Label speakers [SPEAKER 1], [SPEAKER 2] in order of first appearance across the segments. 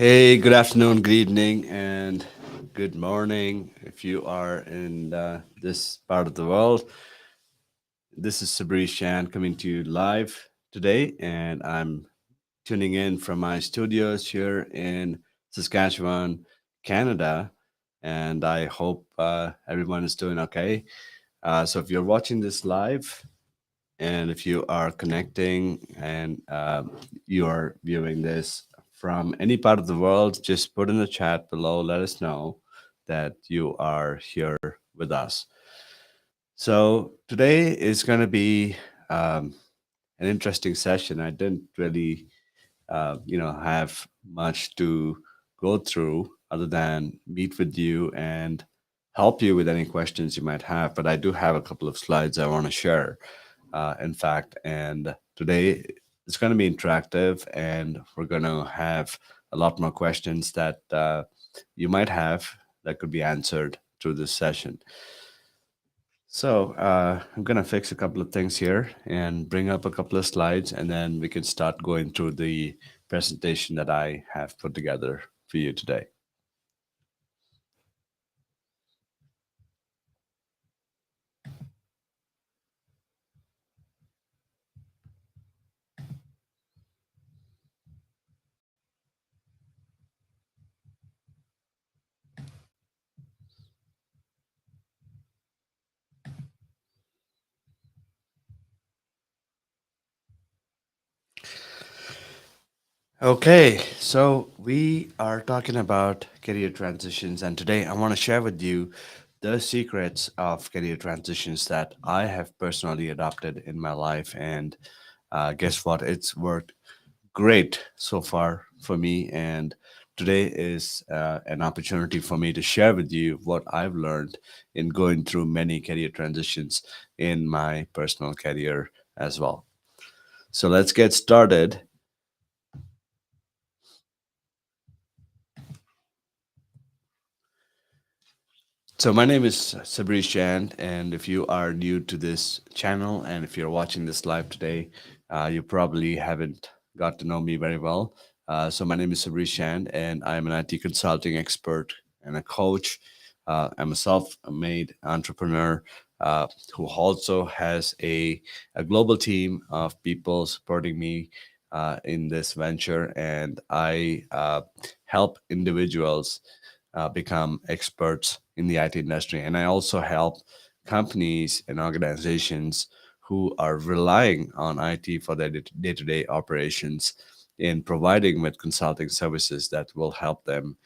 [SPEAKER 1] Hey, good afternoon, good evening, and good morning if you are in this part of the world. This is Sabrish coming to you live today, and I'm tuning in from my studios here in Saskatchewan, Canada. And I hope everyone is doing okay. So if you're watching this live, and if you are connecting and you are viewing this from any part of the world, just put in the chat below. Let us know that you are here with us. So today is going to be an interesting session. I didn't really, have much to go through other than meet with you and help you with any questions you might have. But I do have a couple of slides I want to share, in fact. And today it's going to be interactive, and we're going to have a lot more questions that you might have that could be answered through this session. So I'm going to fix a couple of things here and bring up a couple of slides, and then we can start going through the presentation that I have put together for you today. Okay, so we are talking about career transitions, and today I want to share with you the secrets of career transitions that I have personally adopted in my life. And guess what? It's worked great so far for me. And today is an opportunity for me to share with you what I've learned in going through many career transitions in my personal career as well. So let's get started. So my name is Sabrish, and if you are new to this channel and if you're watching this live today, you probably haven't got to know me very well. So my name is Sabrish, and I'm an IT consulting expert and a coach. I'm a self-made entrepreneur who also has a global team of people supporting me in this venture, and I help individuals become experts in the IT industry. And I also help companies and organizations who are relying on IT for their day to day operations in providing with consulting services that will help them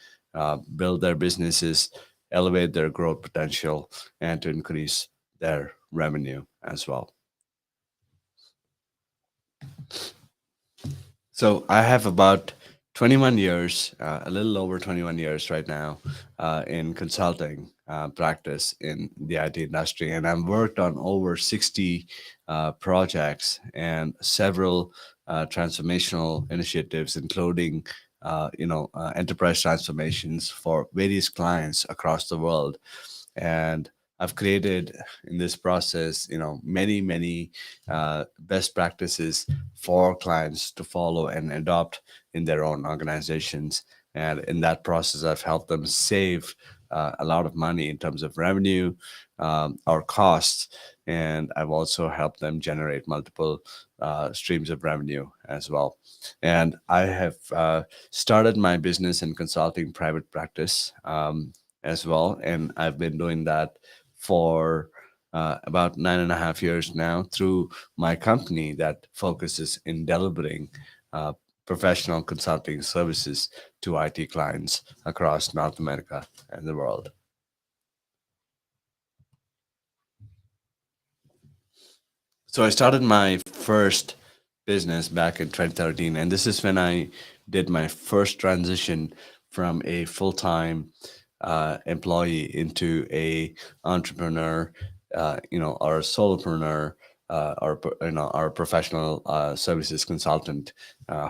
[SPEAKER 1] build their businesses, elevate their growth potential, and to increase their revenue as well. So I have about 21 years, a little over 21 years right now, in consulting practice in the IT industry, and I've worked on over 60 projects and several transformational initiatives, including enterprise transformations for various clients across the world. And I've created in this process, many best practices for clients to follow and adopt in their own organizations. And in that process, I've helped them save a lot of money in terms of revenue or costs. And I've also helped them generate multiple streams of revenue as well. And I have started my business and consulting private practice as well. And I've been doing that for about 9.5 years now through my company that focuses in delivering uh, professional consulting services to IT clients across North America and the world. So I started my first business back in 2013, and this is when I did my first transition from a full-time employee into a entrepreneur, or a solopreneur, or a professional services consultant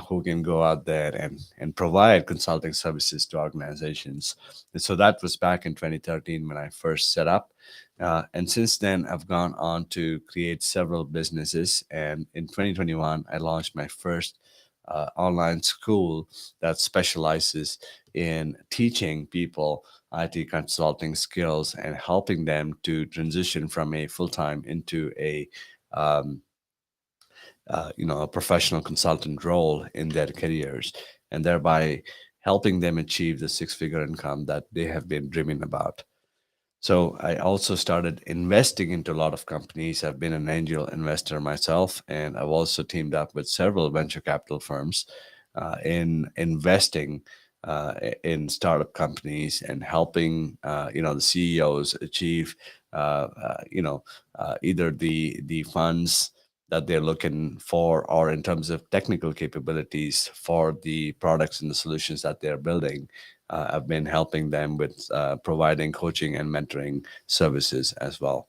[SPEAKER 1] who can go out there and provide consulting services to organizations. And so that was back in 2013 when I first set up. And since then, I've gone on to create several businesses. And in 2021, I launched my first online school that specializes in teaching people IT consulting skills and helping them to transition from a full time into um, a professional consultant role in their careers, and thereby helping them achieve the six-figure income that they have been dreaming about. So I also started investing into a lot of companies. I've been an angel investor myself, and I've also teamed up with several venture capital firms in investing in startup companies and helping the CEOs achieve either the funds that they're looking for, or in terms of technical capabilities for the products and the solutions that they're building. I've been helping them with providing coaching and mentoring services as well.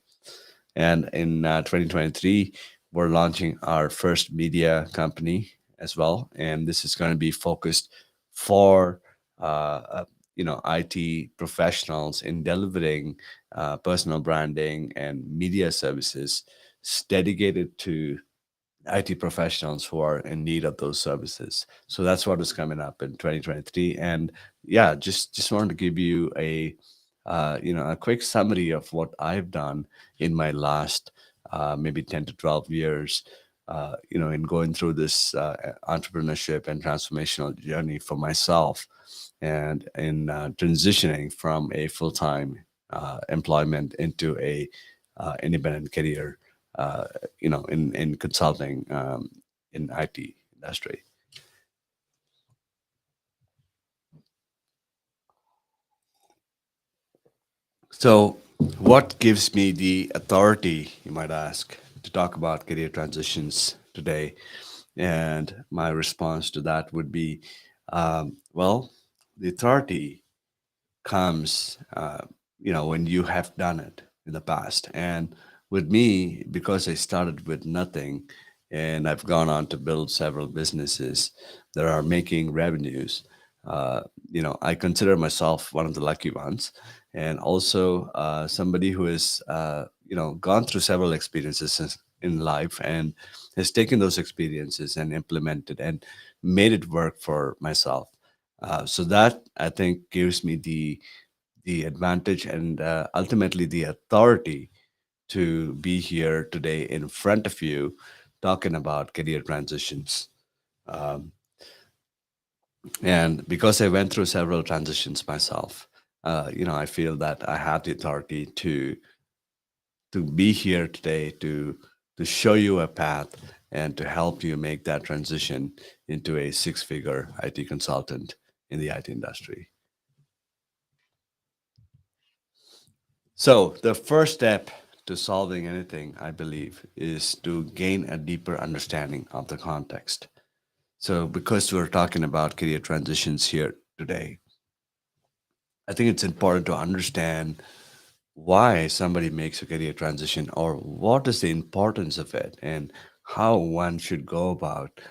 [SPEAKER 1] And in 2023, we're launching our first media company as well. And this is going to be focused for IT professionals in delivering personal branding and media services dedicated to IT professionals who are in need of those services. So that's what is coming up in 2023. And yeah, just wanted to give you a quick summary of what I've done in my last maybe 10 to 12 years. In going through this entrepreneurship and transformational journey for myself, and in transitioning from a full-time employment into a independent career, in consulting, in IT industry. So, what gives me the authority, you might ask, to talk about career transitions today? And my response to that would be, well, the authority comes, when you have done it in the past. And with me, because I started with nothing and I've gone on to build several businesses that are making revenues, uh, I consider myself one of the lucky ones. And also somebody who has, gone through several experiences in life and has taken those experiences and implemented and made it work for myself. So that, I think, gives me the advantage and ultimately the authority to be here today in front of you talking about career transitions. Um, and because I went through several transitions myself, I feel that I have the authority to be here today to show you a path and to help you make that transition into a six-figure IT consultant in the IT industry. So, the first step to solving anything, I believe, is to gain a deeper understanding of the context. So, because we're talking about career transitions here today, I think it's important to understand why somebody makes a career transition, or what is the importance of it, and how one should go about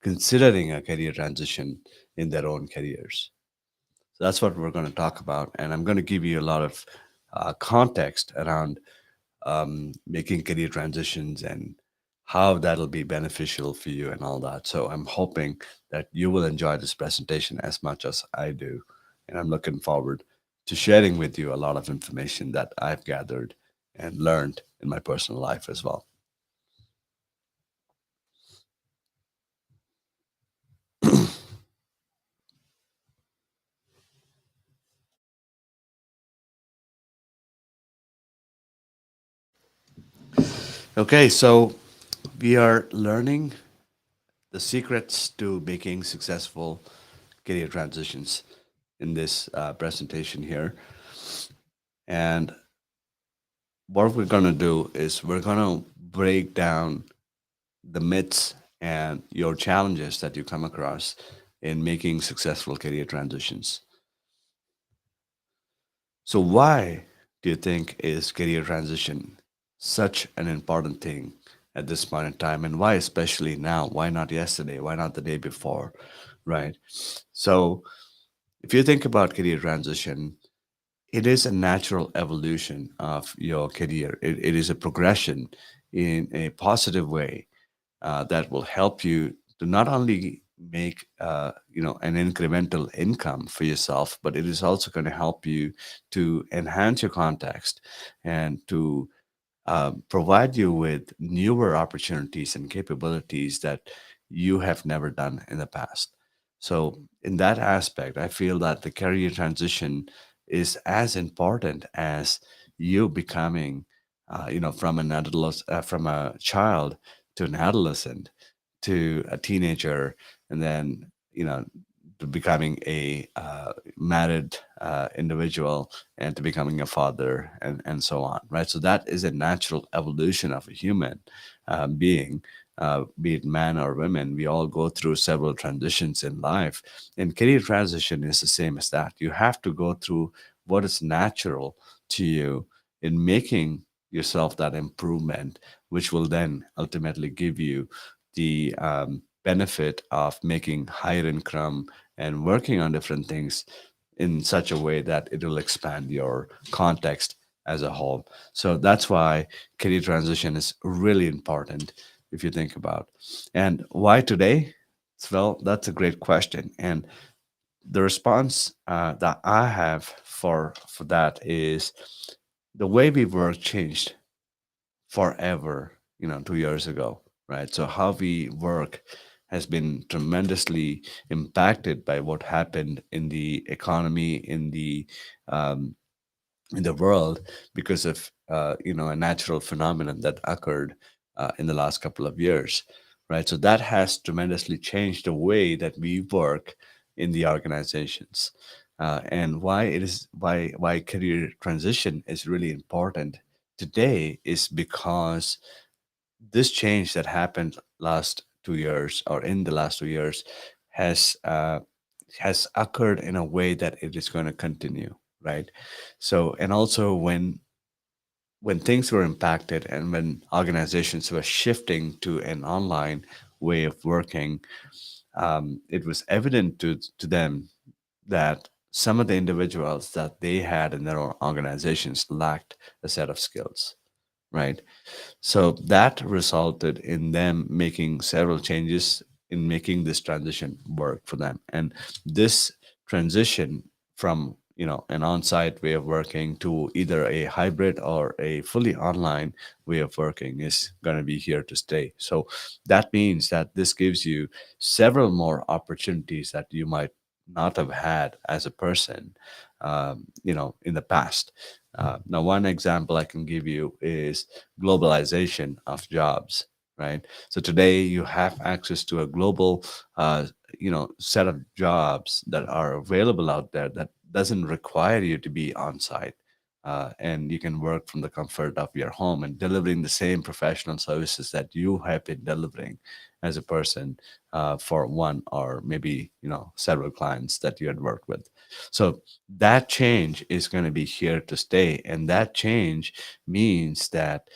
[SPEAKER 1] considering a career transition in their own careers. So that's what we're going to talk about. And I'm going to give you a lot of context around making career transitions and how that'll be beneficial for you and all that. So I'm hoping that you will enjoy this presentation as much as I do. And I'm looking forward to sharing with you a lot of information that I've gathered and learned in my personal life as well. Okay, so we are learning the secrets to making successful career transitions in this presentation here. And what we're going to do is we're going to break down the myths and your challenges that you come across in making successful career transitions. So, why do you think is career transition such an important thing at this point in time? And why, especially now? Why not yesterday? Why not the day before? Right. So, if you think about career transition, it is a natural evolution of your career. It is a progression in a positive way that will help you to not only make an incremental income for yourself, but it is also going to help you to enhance your context and to provide you with newer opportunities and capabilities that you have never done in the past. So, in that aspect, I feel that the career transition is as important as you becoming, from from a child to an adolescent to a teenager, and then to becoming a married individual, and to becoming a father, and so on, right? So that is a natural evolution of a human being, be it man or women. We all go through several transitions in life, and career transition is the same as that. You have to go through what is natural to you in making yourself that improvement, which will then ultimately give you the benefit of making higher income and working on different things in such a way that it will expand your context as a whole. So that's why career transition is really important if you think about. And why today? Well, that's a great question. And the response that I have for that is the way we work changed forever, 2 years ago, right? So how we work has been tremendously impacted by what happened in the economy, um, in the world, because of a natural phenomenon that occurred in the last couple of years, right? So that has tremendously changed the way that we work in the organizations, and why career transition is really important today is because this change that happened last 2 years, or in the last 2 years, has has occurred in a way that it is going to continue, right? So, and also when things were impacted and when organizations were shifting to an online way of working, it was evident to them that some of the individuals that they had in their own organizations lacked a set of skills, right? So that resulted in them making several changes in making this transition work for them. And this transition from an on-site way of working to either a hybrid or a fully online way of working is going to be here to stay. So that means that this gives you several more opportunities that you might not have had as a person, in the past. Now, one example I can give you is globalization of jobs, right? So today you have access to a global, set of jobs that are available out there that doesn't require you to be on site. And you can work from the comfort of your home and delivering the same professional services that you have been delivering as a person for one or maybe several clients that you had worked with. So that change is going to be here to stay, and that change means that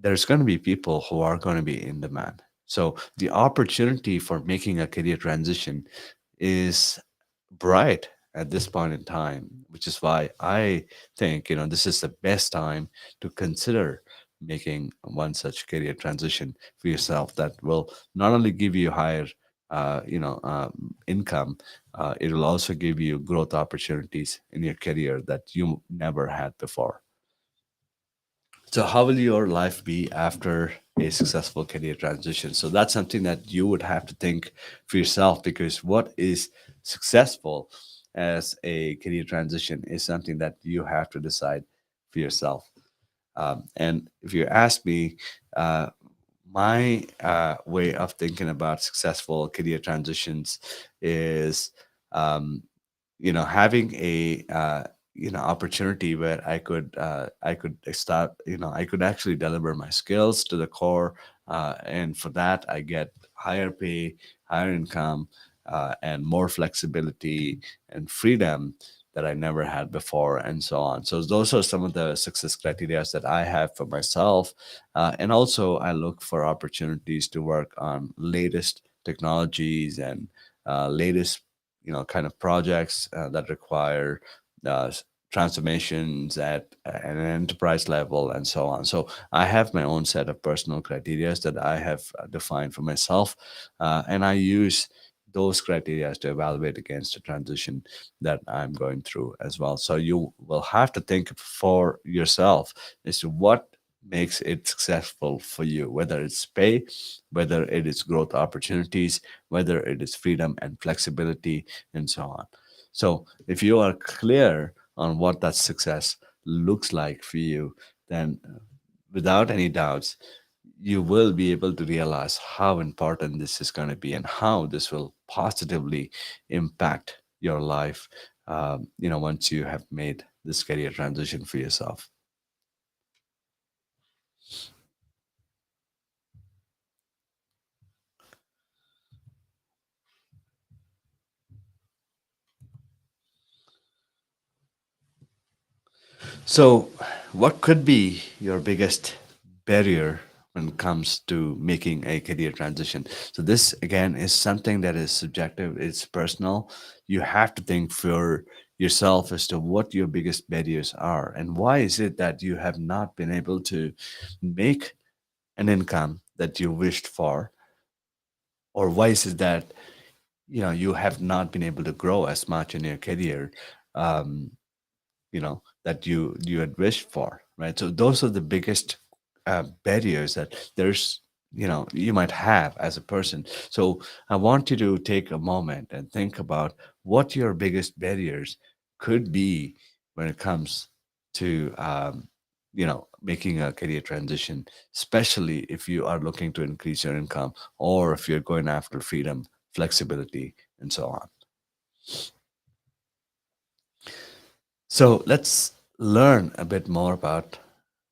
[SPEAKER 1] there's going to be people who are going to be in demand. So the opportunity for making a career transition is bright at this point in time, which is why I think this is the best time to consider making one such career transition for yourself that will not only give you higher income, it will also give you growth opportunities in your career that you never had before. So, how will your life be after a successful career transition? So, that's something that you would have to think for yourself, because what is successful as a career transition is something that you have to decide for yourself. And if you ask me, my way of thinking about successful career transitions is um, having a opportunity where I could start, I could actually deliver my skills to the core, and for that I get higher pay, higher income, and more flexibility and freedom that I never had before, and so on. So those are some of the success criteria that I have for myself, and also I look for opportunities to work on latest technologies and latest kind of projects that require transformations at an enterprise level, and so on. So I have my own set of personal criteria that I have defined for myself, and I use those criteria to evaluate against the transition that I'm going through as well. So you will have to think for yourself as to what makes it successful for you, whether it's pay, whether it is growth opportunities, whether it is freedom and flexibility, and so on. So if you are clear on what that success looks like for you, then without any doubts, you will be able to realize how important this is going to be and how this will positively impact your life. Once you have made this career transition for yourself. So, what could be your biggest barrier when it comes to making a career transition? So, this again is something that is subjective, it's personal. You have to think for yourself as to what your biggest barriers are and why is it that you have not been able to make an income that you wished for, or why is it that you have not been able to grow as much in your career, um, that you had wished for, right? So those are the biggest barriers that there's you might have as a person. So I want you to take a moment and think about what your biggest barriers could be when it comes to making a career transition, especially if you are looking to increase your income or if you're going after freedom, flexibility, and so on. So let's learn a bit more about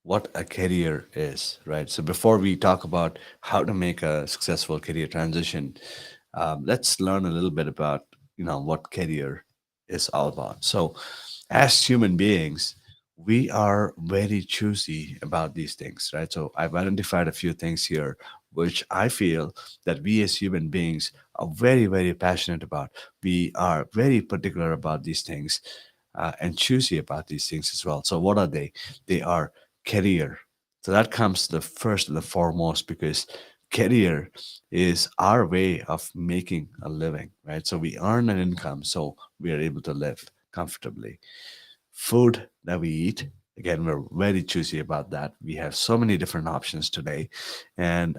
[SPEAKER 1] what a career is, right? So before we talk about how to make a successful career transition, let's learn a little bit about what career is all about. So as human beings, we are very choosy about these things, right? So I've identified a few things here which I feel that we as human beings are very, very passionate about. We are very particular about these things and choosy about these things as well. So what are they? They are career. So that comes the first and the foremost because career is our way of making a living, right? So we earn an income, so we are able to live comfortably. Food that we eat, again, we're very choosy about that. We have so many different options today, and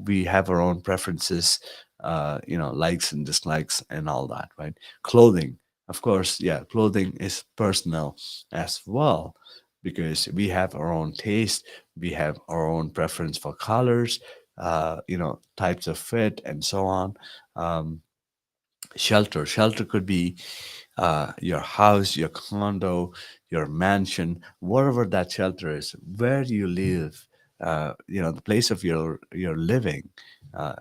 [SPEAKER 1] we have our own preferences, likes and dislikes and all that, right? Clothing, of course, yeah, clothing is personal as well because we have our own taste, we have our own preference for colors, types of fit and so on. um, Shelter could be your house, your condo, your mansion, wherever that shelter is, where you live, the place of your living, uh,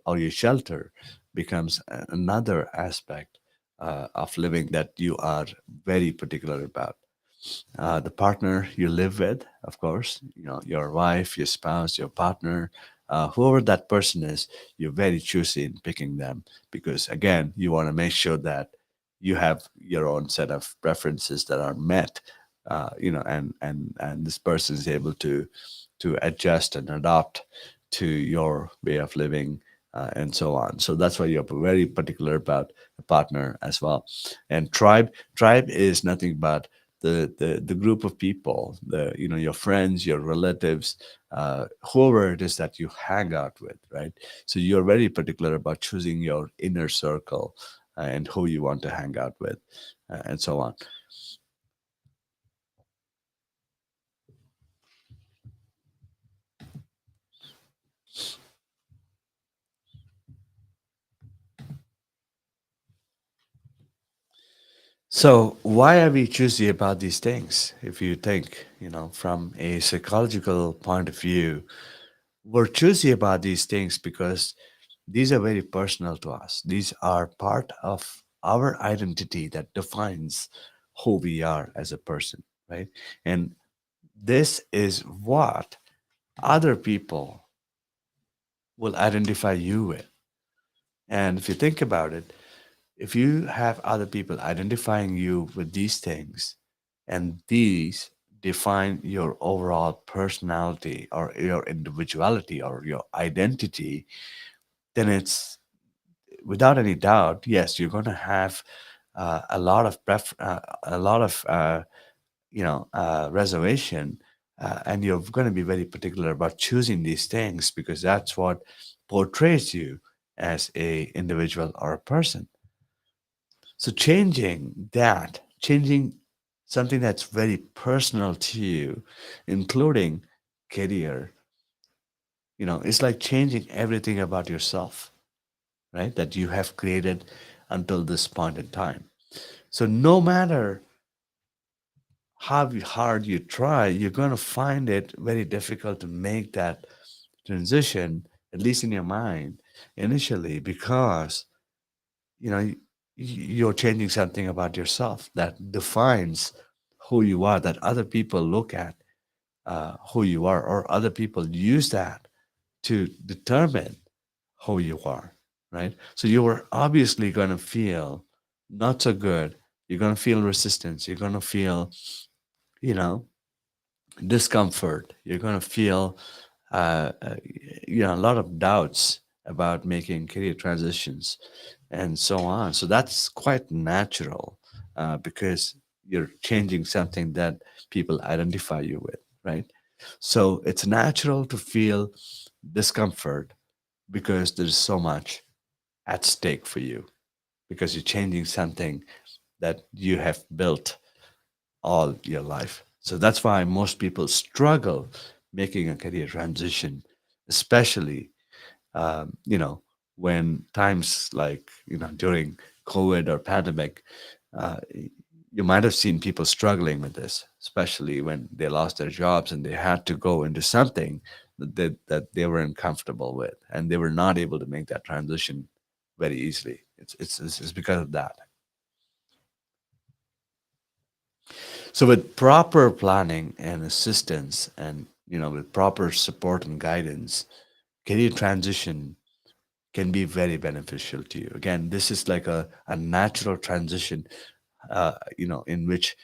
[SPEAKER 1] or your shelter becomes another aspect of living that you are very particular about. The partner you live with, of course, your wife, your spouse, your partner, whoever that person is, you're very choosy in picking them because, again, you want to make sure that you have your own set of preferences that are met, and this person is able to adjust and adopt to your way of living. And so on. So that's why you're very particular about a partner as well. And tribe is nothing but the group of people, your friends, your relatives, whoever it is that you hang out with, right? So you're very particular about choosing your inner circle and who you want to hang out with, and so on. So why are we choosy about these things? If you think, from a psychological point of view, we're choosy about these things because these are very personal to us. These are part of our identity that defines who we are as a person, right? And this is what other people will identify you with. And if you think about it, if you have other people identifying you with these things, and these define your overall personality or your individuality or your identity, then it's without any doubt, yes, you're going to have a lot of a lot of reservation, and you're going to be very particular about choosing these things because that's what portrays you as a individual or a person. So changing something that's very personal to you, including career, it's like changing everything about yourself, right? That you have created until this point in time. So no matter how hard you try, you're going to find it very difficult to make that transition, at least in your mind, initially, because you're changing something about yourself that defines who you are, that other people look at who you are, or other people use that to determine who you are, right? So you are obviously going to feel not so good. You're going to feel resistance. You're going to feel, you know, discomfort. You're going to feel, uh, uh, a lot of doubts about making career transitions and so on. So that's quite natural because you're changing something that people identify you with, right? So it's natural to feel discomfort because there's so much at stake for you because you're changing something that you have built all your life. So that's why most people struggle making a career transition, especially when times like during COVID or pandemic. Uh, you might have seen people struggling with this, especially when they lost their jobs and they had to go into something that they weren't comfortable with, and they were not able to make that transition very easily. It's because of that. So with proper planning and assistance, and with proper support and guidance, career transition can be very beneficial to you. Again, this is like a natural transition, in which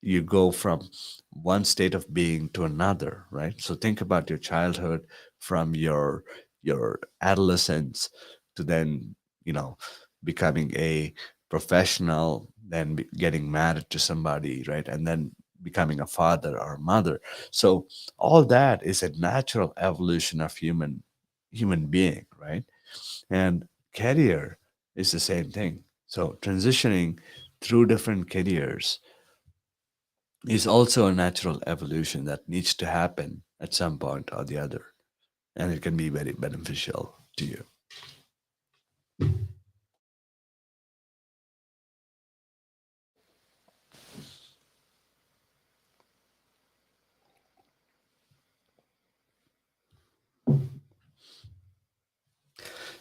[SPEAKER 1] you go from one state of being to another, right? So think about your childhood, from your adolescence to then becoming a professional, then getting married to somebody, right? And then becoming a father or mother. So all that is a natural evolution of human being, right? And career is the same thing. So transitioning through different careers is also a natural evolution that needs to happen at some point or the other. And it can be very beneficial to you.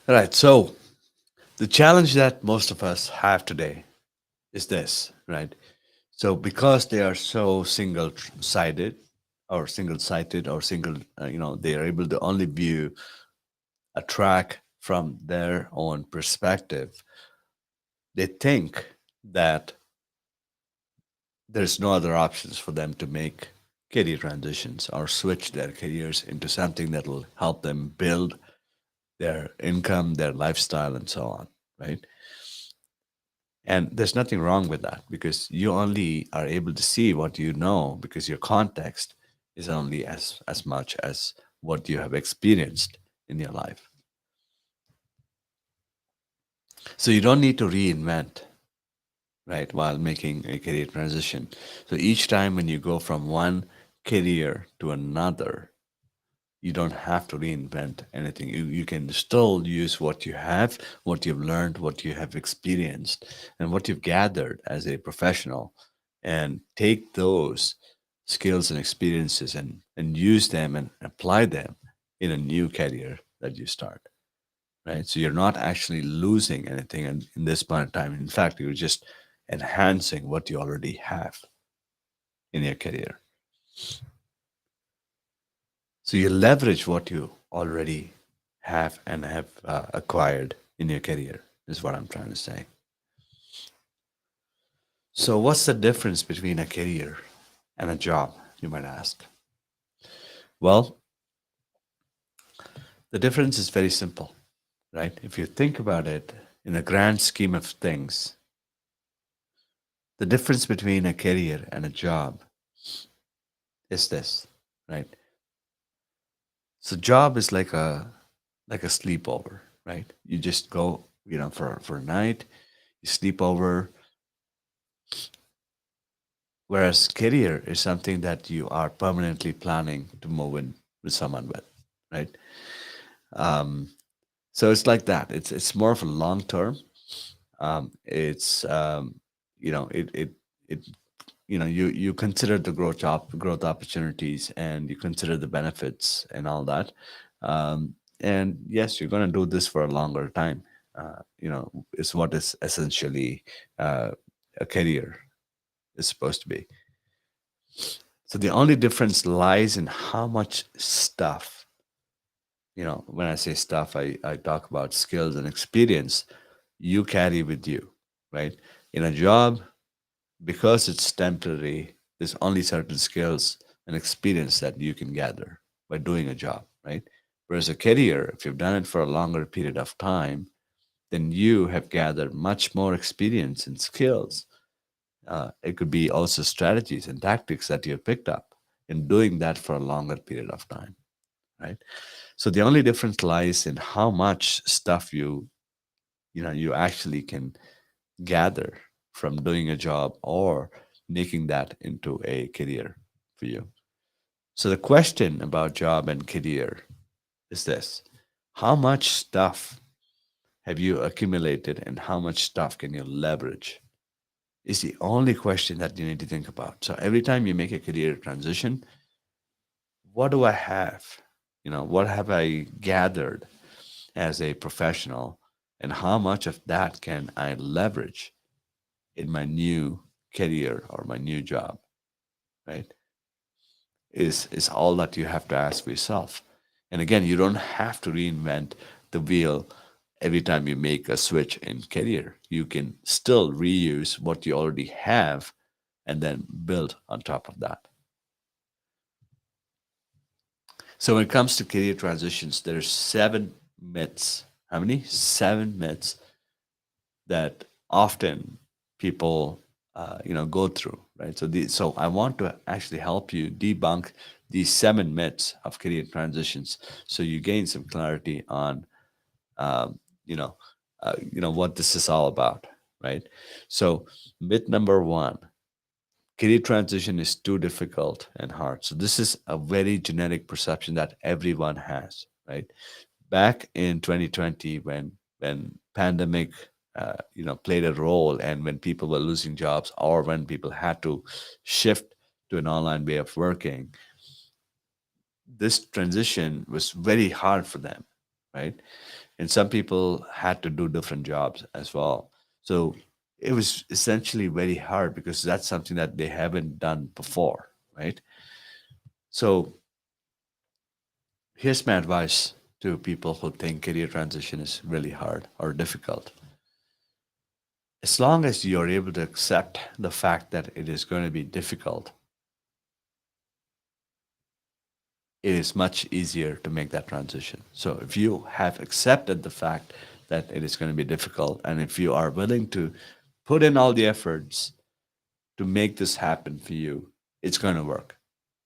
[SPEAKER 1] All right. So the challenge that most of us have today is this, right? So because they are so single-sided or single, they are able to only view a track from their own perspective. They think that there's no other options for them to make career transitions or switch their careers into something that will help them build their income, their lifestyle, and so on, right? And there's nothing wrong with that because you only are able to see what you know because your context is only as much as what you have experienced in your life. So you don't need to reinvent, right, while making a career transition. So each time when you go from one career to another, you don't have to reinvent anything. You can still use what you have, what you've learned, what you have experienced, and what you've gathered as a professional, and take those skills and experiences and use them and apply them in a new career that you start. Right. So you're not actually losing anything in this point in time. In fact, you're just enhancing what you already have in your career. So you leverage what you already have and have acquired in your career, is what I'm trying to say. So, what's the difference between a career and a job, you might ask? Well, the difference is very simple. right? If you think about it in the grand scheme of things, the difference between a career and a job is this, right? So job is like a sleepover, right? You just go, for a night, you sleep over, whereas career is something that you are permanently planning to move in with someone with, right? Um, so it's like that. It's more of a long term. It's it it you consider the growth opportunities, and you consider the benefits and all that. And yes, you're going to do this for a longer time. Is what is essentially uh, a career is supposed to be. So the only difference lies in how much stuff, when I say stuff, I talk about skills and experience you carry with you, right? In a job, because it's temporary, there's only certain skills and experience that you can gather by doing a job, right? Whereas a career, if you've done it for a longer period of time, then you have gathered much more experience and skills. It could be also strategies and tactics that you have picked up in doing that for a longer period of time, right? So the only difference lies in how much stuff you actually can gather from doing a job or making that into a career for you. So the question about job and career is this: how much stuff have you accumulated and how much stuff can you leverage? Is the only question that you need to think about. So every time you make a career transition, what do I have? What have I gathered as a professional, and how much of that can I leverage in my new career or my new job, right? Is all that you have to ask for yourself. And again, you don't have to reinvent the wheel every time you make a switch in career. You can still reuse what you already have and then build on top of that. So when it comes to career transitions, there's 7 myths. How many? 7 myths that often people go through, right? So I want to actually help you debunk these 7 myths of career transitions, so you gain some clarity on um, you know what this is all about, right? So myth number one: career transition is too difficult and hard. So this is a very generic perception that everyone has, right? Back in 2020, when pandemic played a role, and when people were losing jobs, or when people had to shift to an online way of working, this transition was very hard for them, right? And some people had to do different jobs as well. So it was essentially very hard because that's something that they haven't done before, right? So here's my advice to people who think career transition is really hard or difficult. As long as you're able to accept the fact that it is going to be difficult, it is much easier to make that transition. So if you have accepted the fact that it is going to be difficult, and if you are willing to put in all the efforts to make this happen for you, it's going to work,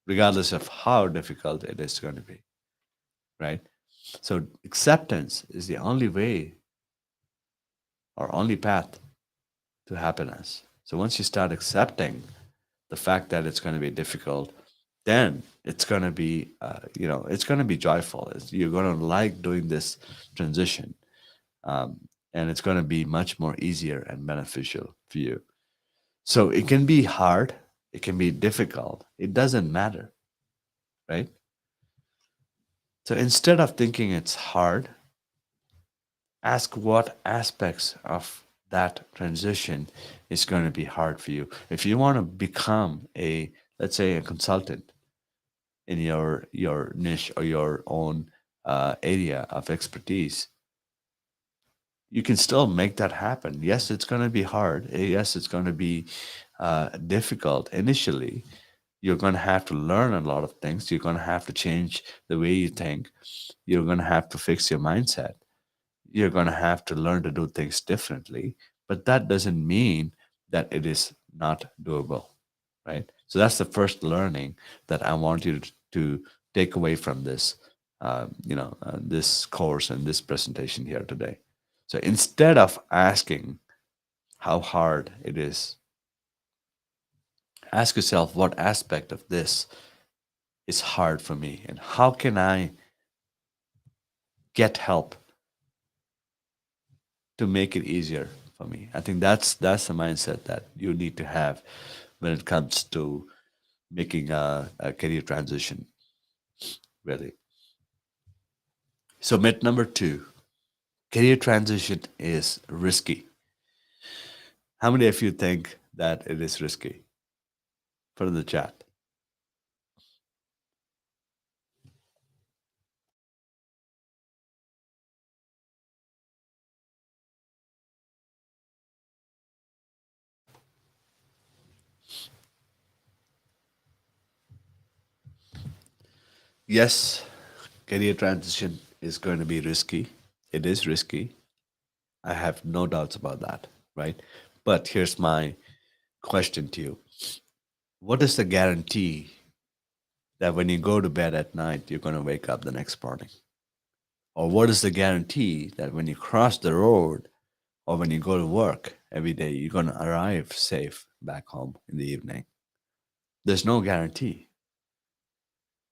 [SPEAKER 1] regardless of how difficult it is going to be, right? So acceptance is the only way or only path to happiness. So once you start accepting the fact that it's going to be difficult, then it's going to be, it's going to be joyful. You're going to like doing this transition, um, and it's going to be much more easier and beneficial for you. So it can be hard, it can be difficult. It doesn't matter, right? So instead of thinking it's hard, ask what aspects of that transition is going to be hard for you. If you want to become a, let's say, a consultant in your niche or your own area of expertise, you can still make that happen. Yes, it's going to be hard. Yes, it's going to be difficult initially. You're going to have to learn a lot of things. You're going to have to change the way you think. You're going to have to fix your mindset. you're going to have to learn to do things differently, but that doesn't mean that it is not doable, right? So that's the first learning that I want you to take away from this, this course and this presentation here today. So instead of asking how hard it is, ask yourself what aspect of this is hard for me and how can I get help to make it easier for me. I think that's the mindset that you need to have when it comes to making a career transition, really. So myth number two, career transition is risky. How many of you think that it is risky? Put in the chat. Yes, career transition is going to be risky. It is risky. I have no doubts about that, right? But here's my question to you. What is the guarantee that when you go to bed at night, you're going to wake up the next morning? Or what is the guarantee that when you cross the road or when you go to work every day, you're going to arrive safe back home in the evening? There's no guarantee.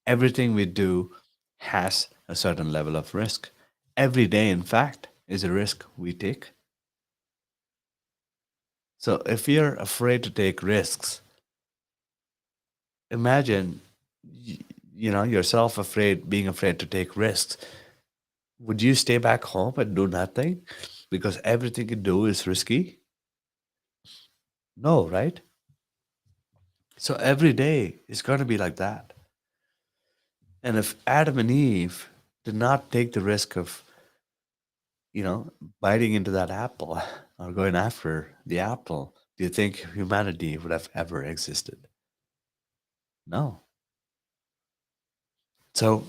[SPEAKER 1] Everything we do has a certain level of risk. Every day, in fact, is a risk we take. So if you're afraid to take risks, imagine yourself afraid, being afraid to take risks. Would you stay back home and do nothing because everything you do is risky? No, right? So every day is going to be like that. And if Adam and Eve did not take the risk of, you know, biting into that apple or going after the apple, do you think humanity would have ever existed? No. So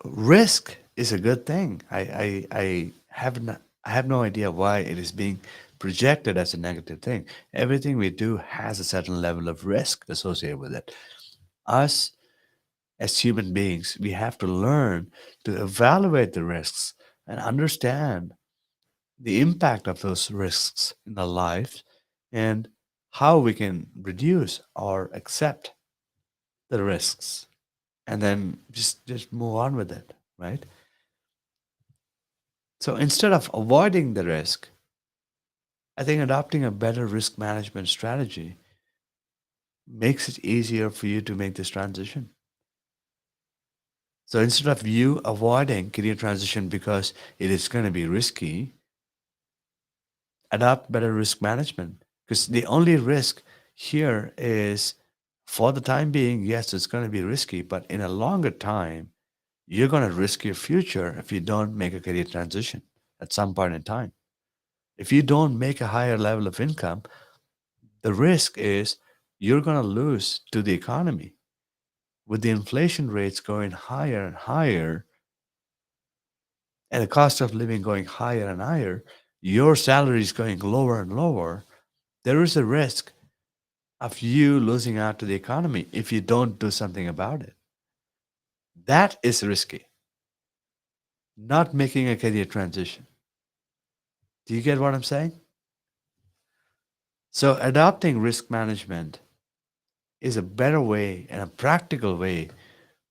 [SPEAKER 1] risk is a good thing. I have no idea why it is being projected as a negative thing. Everything we do has a certain level of risk associated with it. Us as human beings, we have to learn to evaluate the risks and understand the impact of those risks in our lives and how we can reduce or accept the risks and then just move on with it, right? So instead of avoiding the risk, I think adopting a better risk management strategy makes it easier for you to make this transition. So instead of you avoiding career transition because it is going to be risky, adopt better risk management. Because the only risk here is for the time being, yes, it's going to be risky, but in a longer time, you're going to risk your future if you don't make a career transition at some point in time. If you don't make a higher level of income, the risk is you're going to lose to the economy. With the inflation rates going higher and higher and the cost of living going higher and higher, your salary is going lower and lower, there is a risk of you losing out to the economy if you don't do something about it. That is risky, not making a career transition. Do you get what I'm saying? So, adopting risk management is a better way and a practical way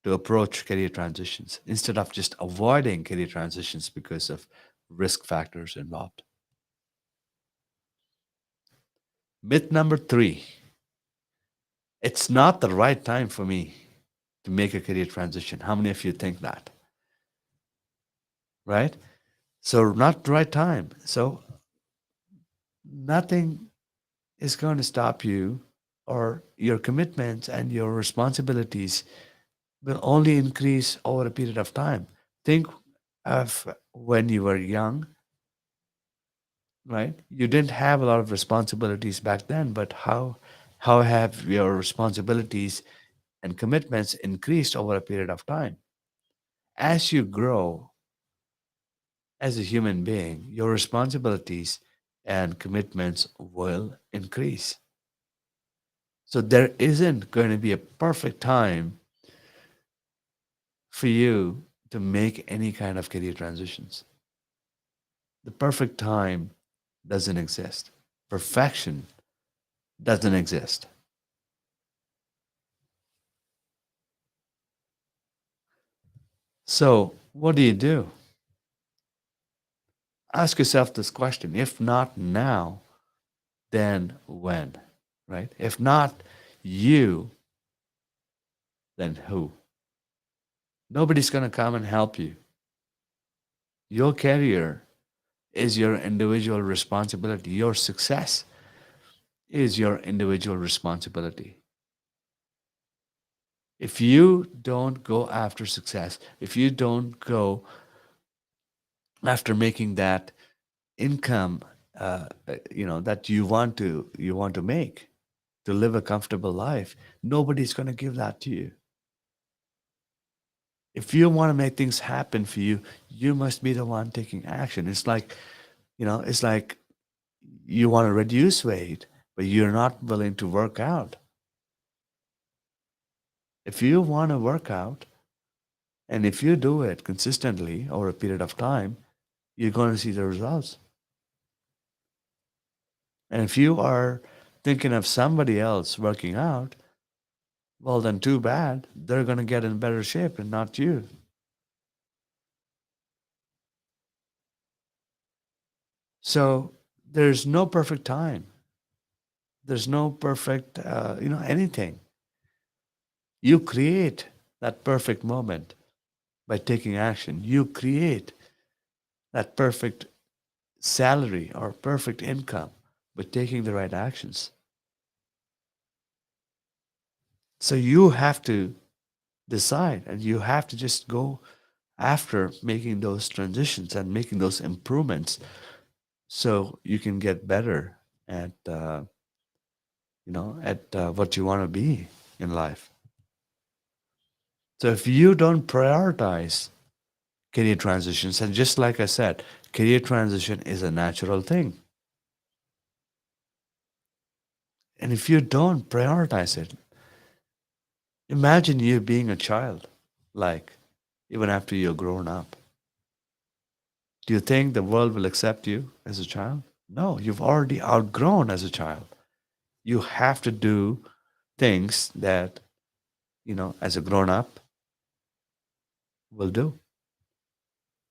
[SPEAKER 1] to approach career transitions instead of just avoiding career transitions because of risk factors involved. Myth number three, it's not the right time for me to make a career transition. How many of you think that? Right? So, not the right time. So, nothing is going to stop you, or your commitments and your responsibilities will only increase over a period of time. Think of when you were young, right? You didn't have a lot of responsibilities back then, but how have your responsibilities and commitments increased over a period of time? As you grow, as a human being, your responsibilities and commitments will increase. So there isn't going to be a perfect time for you to make any kind of career transitions. The perfect time doesn't exist. Perfection doesn't exist. So, what do you do? Ask yourself this question. If not now, then when? Right? If not you, then who? Nobody's going to come and help you. Your career is your individual responsibility. Your success is your individual responsibility. If you don't go after success, if you don't go after making that income, that you want to make to live a comfortable life, nobody's going to give that to you. If you want to make things happen for you, you must be the one taking action. It's like you want to reduce weight, but you're not willing to work out. If you want to work out, and if you do it consistently over a period of time, you're going to see the results. And if you are thinking of somebody else working out, well, then too bad. They're going to get in better shape and not you. So there's no perfect time. There's no perfect, anything. You create that perfect moment by taking action. You create that perfect salary or perfect income by taking the right actions. So you have to decide and you have to just go after making those transitions and making those improvements so you can get better at what you want to be in life. So if you don't prioritize career transitions, and just like I said, career transition is a natural thing. And if you don't prioritize it, imagine you being a child, like even after you're grown up. Do you think the world will accept you as a child? No, you've already outgrown as a child. You have to do things that, as a grown up will do.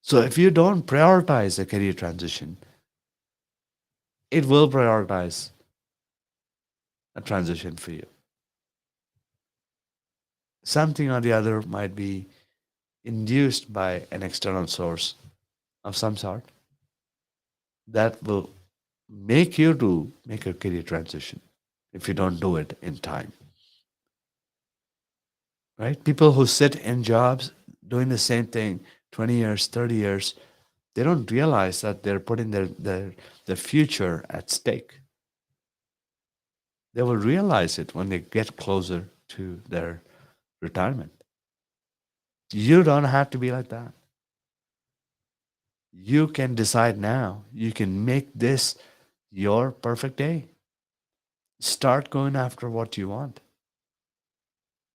[SPEAKER 1] So if you don't prioritize a career transition, it will prioritize a transition for you. Something or the other might be induced by an external source of some sort that will make you to make a career transition if you don't do it in time. Right? People who sit in jobs doing the same thing 20 years, 30 years, they don't realize that they're putting their future at stake. They will realize it when they get closer to their retirement. You don't have to be like that. You can decide now. You can make this your perfect day. Start going after what you want.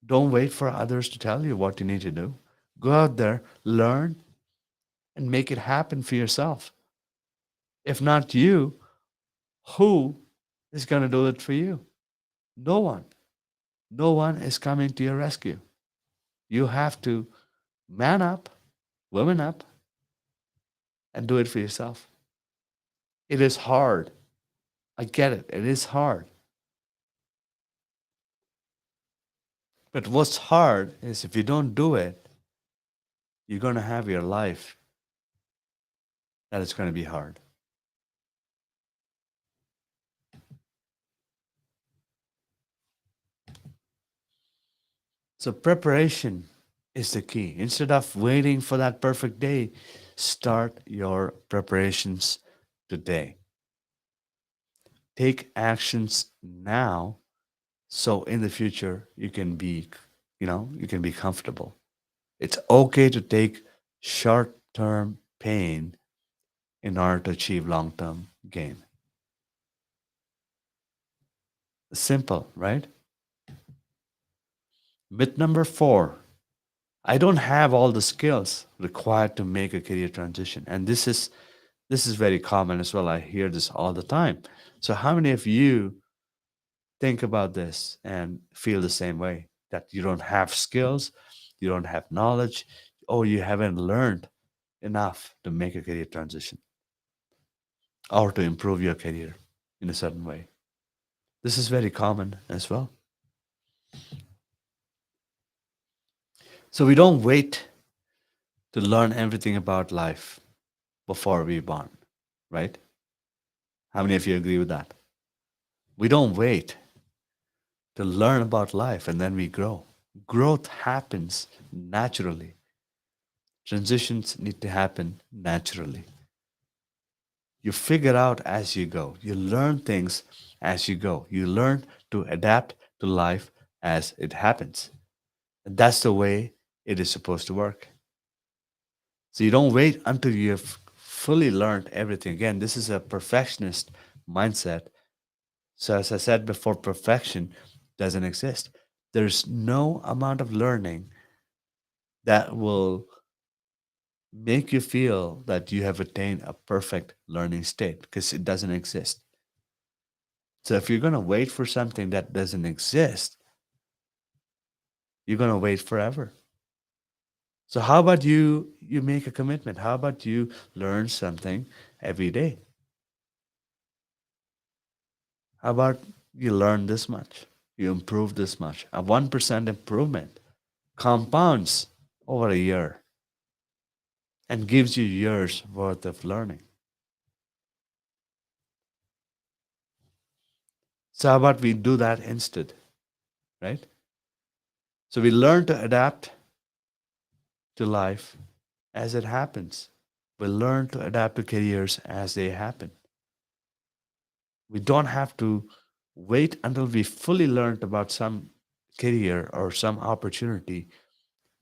[SPEAKER 1] Don't wait for others to tell you what you need to do. Go out there, learn, and make it happen for yourself. If not you, who is going to do it for you? No one. No one is coming to your rescue. You have to man up, woman up, and do it for yourself. It is hard. I get it. It is hard. But what's hard is if you don't do it, you're going to have your life that is going to be hard. So preparation is the key. Instead of waiting for that perfect day, start your preparations today. Take actions now so in the future you can be comfortable. It's okay to take short-term pain in order to achieve long term gain. Simple, right? Myth number four, I don't have all the skills required to make a career transition. And this is very common as well. I hear this all the time. So how many of you think about this and feel the same way, that you don't have skills, you don't have knowledge, or you haven't learned enough to make a career transition or to improve your career in a certain way? This is very common as well. So we don't wait to learn everything about life before we born, right? How many of you agree with that? We don't wait to learn about life and then we grow. Growth happens naturally. Transitions need to happen naturally. You figure out as you go. You learn things as you go. You learn to adapt to life as it happens. And that's the way it is supposed to work. So you don't wait until you have fully learned everything. Again, this is a perfectionist mindset. So, as I said before, perfection doesn't exist. There's no amount of learning that will make you feel that you have attained a perfect learning state, because it doesn't exist. So, if you're going to wait for something that doesn't exist, you're going to wait forever. So, how about you make a commitment? How about you learn something every day? How about you learn this much? You improve this much. A 1% improvement compounds over a year and gives you years worth of learning. So, how about we do that instead, right? So, we learn to adapt to life as it happens. We learn to adapt to careers as they happen. We don't have to wait until we fully learned about some career or some opportunity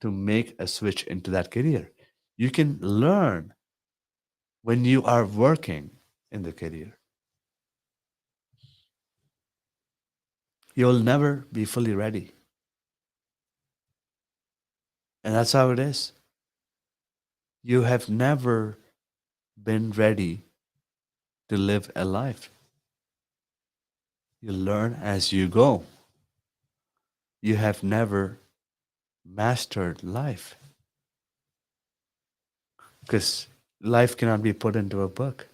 [SPEAKER 1] to make a switch into that career. You can learn when you are working in the career. You'll never be fully ready. And that's how it is. You have never been ready to live a life. You learn as you go. You have never mastered life, because life cannot be put into a book.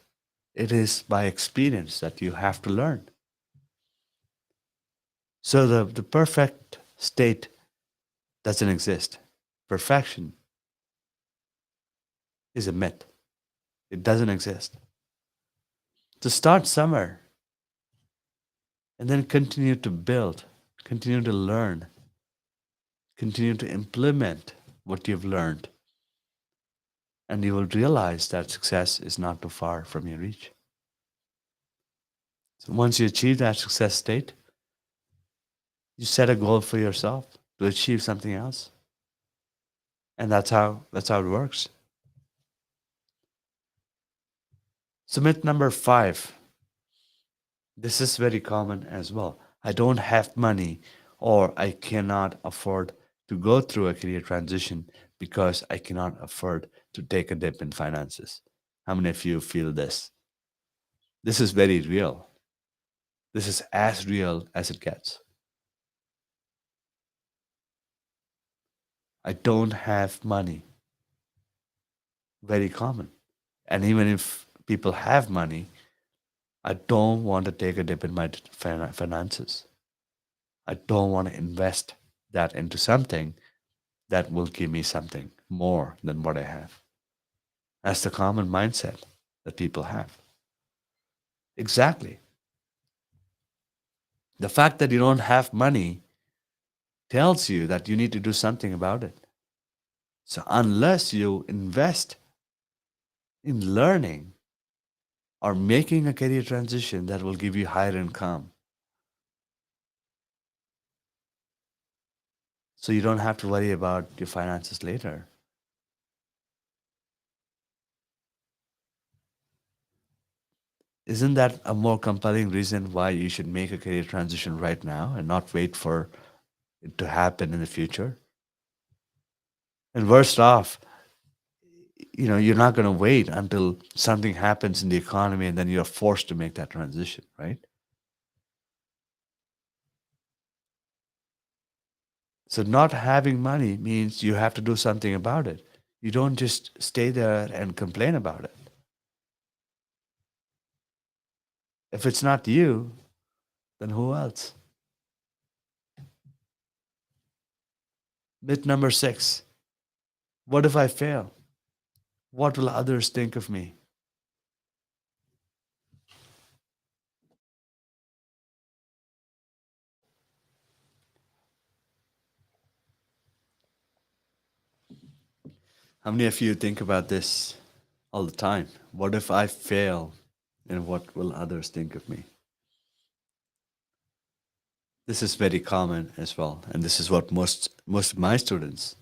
[SPEAKER 1] It is by experience that you have to learn. So the perfect state doesn't exist. Perfection is a myth. It doesn't exist. To start somewhere and then continue to build, continue to learn, continue to implement what you've learned, and you will realize that success is not too far from your reach. So once you achieve that success state, you set a goal for yourself to achieve something else. And that's how it works. So myth number 5. This is very common as well. I don't have money, or I cannot afford to go through a career transition because I cannot afford to take a dip in finances. How many of you feel this? This is very real. This is as real as it gets. I don't have money. Very common. And even if people have money, I don't want to take a dip in my finances. I don't want to invest that into something that will give me something more than what I have. That's the common mindset that people have. Exactly. The fact that you don't have money tells you that you need to do something about it. So, unless you invest in learning or making a career transition that will give you higher income, so you don't have to worry about your finances later, Isn't that a more compelling reason why you should make a career transition right now and not wait for it to happen in the future? And worst off, you're not going to wait until something happens in the economy and then you're forced to make that transition, right? So not having money means you have to do something about it. You don't just stay there and complain about it. If it's not you, then who else? Myth number 6. What if I fail? What will others think of me? How many of you think about this all the time? What if I fail? And what will others think of me? This is very common as well. And this is what most of my students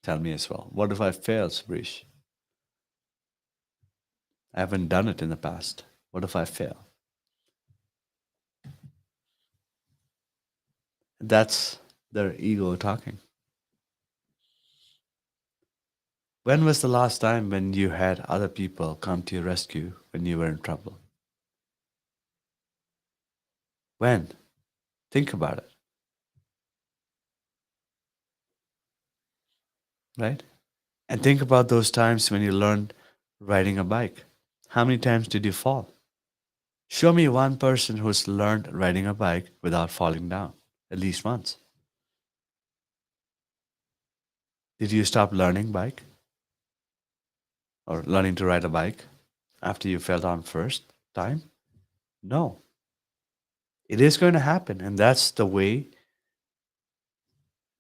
[SPEAKER 1] tell me as well. What if I fail, Sabrish? I haven't done it in the past. What if I fail? That's their ego talking. When was the last time when you had other people come to your rescue when you were in trouble? When? Think about it, right? And think about those times when you learned riding a bike. How many times did you fall? Show me one person who's learned riding a bike without falling down, at least once. Did you stop learning bike or learning to ride a bike after you fell down first time? No. It is going to happen, and that's the way